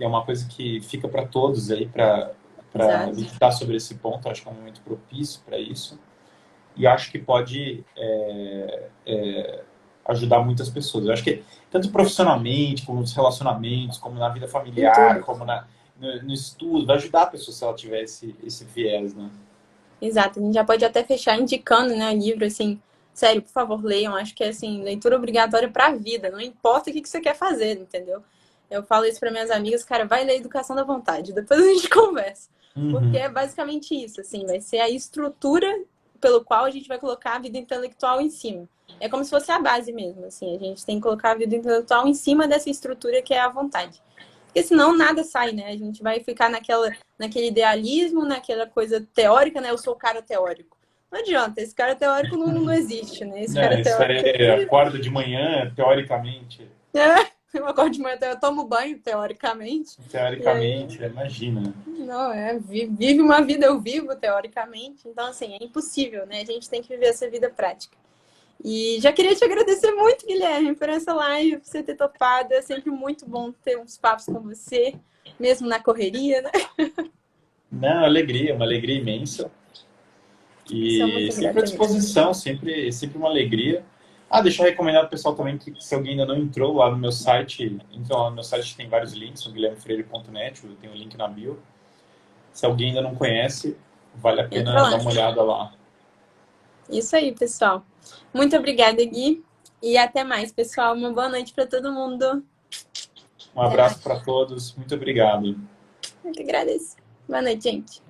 é uma coisa que fica para todos aí, para Exato. meditar sobre esse ponto, eu acho que é um momento propício para isso, e acho que pode ajudar muitas pessoas. Eu acho que tanto profissionalmente, como nos relacionamentos, como na vida Em familiar, tudo. como no estudo, vai ajudar a pessoa se ela tiver esse viés, né? Exato. A gente já pode até fechar indicando, né, livro, assim, sério, por favor, leiam. Acho que é, assim, leitura obrigatória para a vida. Não importa o que você quer fazer, entendeu? Eu falo isso para minhas amigas, cara, vai ler Educação da Vontade. Depois a gente conversa. Porque Uhum. é basicamente isso, assim, vai ser a estrutura pelo qual a gente vai colocar a vida intelectual em cima. É como se fosse a base mesmo, assim. A gente tem que colocar a vida intelectual em cima dessa estrutura que é a vontade. Porque senão nada sai, né? A gente vai ficar naquele idealismo, naquela coisa teórica, né? Eu sou o cara teórico. Não adianta, esse cara teórico não existe, né? Esse cara Isso teórico aí aí. acorda de manhã, teoricamente, Eu acordo de manhã, eu tomo banho, teoricamente. E aí, imagina. não, vive uma vida, eu vivo, teoricamente. Então, assim, é impossível, né? A gente tem que viver essa vida prática. E já queria te agradecer muito, Guilherme, por essa live, por você ter topado. É sempre muito bom ter uns papos com você, mesmo na correria, né? Não, uma alegria imensa. Sou E muito sempre à grata mesmo. disposição, sempre uma alegria. Ah, deixa eu recomendar ao pessoal também que se alguém ainda não entrou lá no meu site, então lá no meu site tem vários links, no guilhermefreire.net, eu tenho o link na bio. Se alguém ainda não conhece, vale a Entra pena dar lá. uma olhada lá. Isso aí, pessoal. Muito obrigada, Gui. E até mais, pessoal. Uma boa noite para todo mundo. Um Até abraço mais. para todos, muito obrigado. Muito agradeço. Boa noite, gente.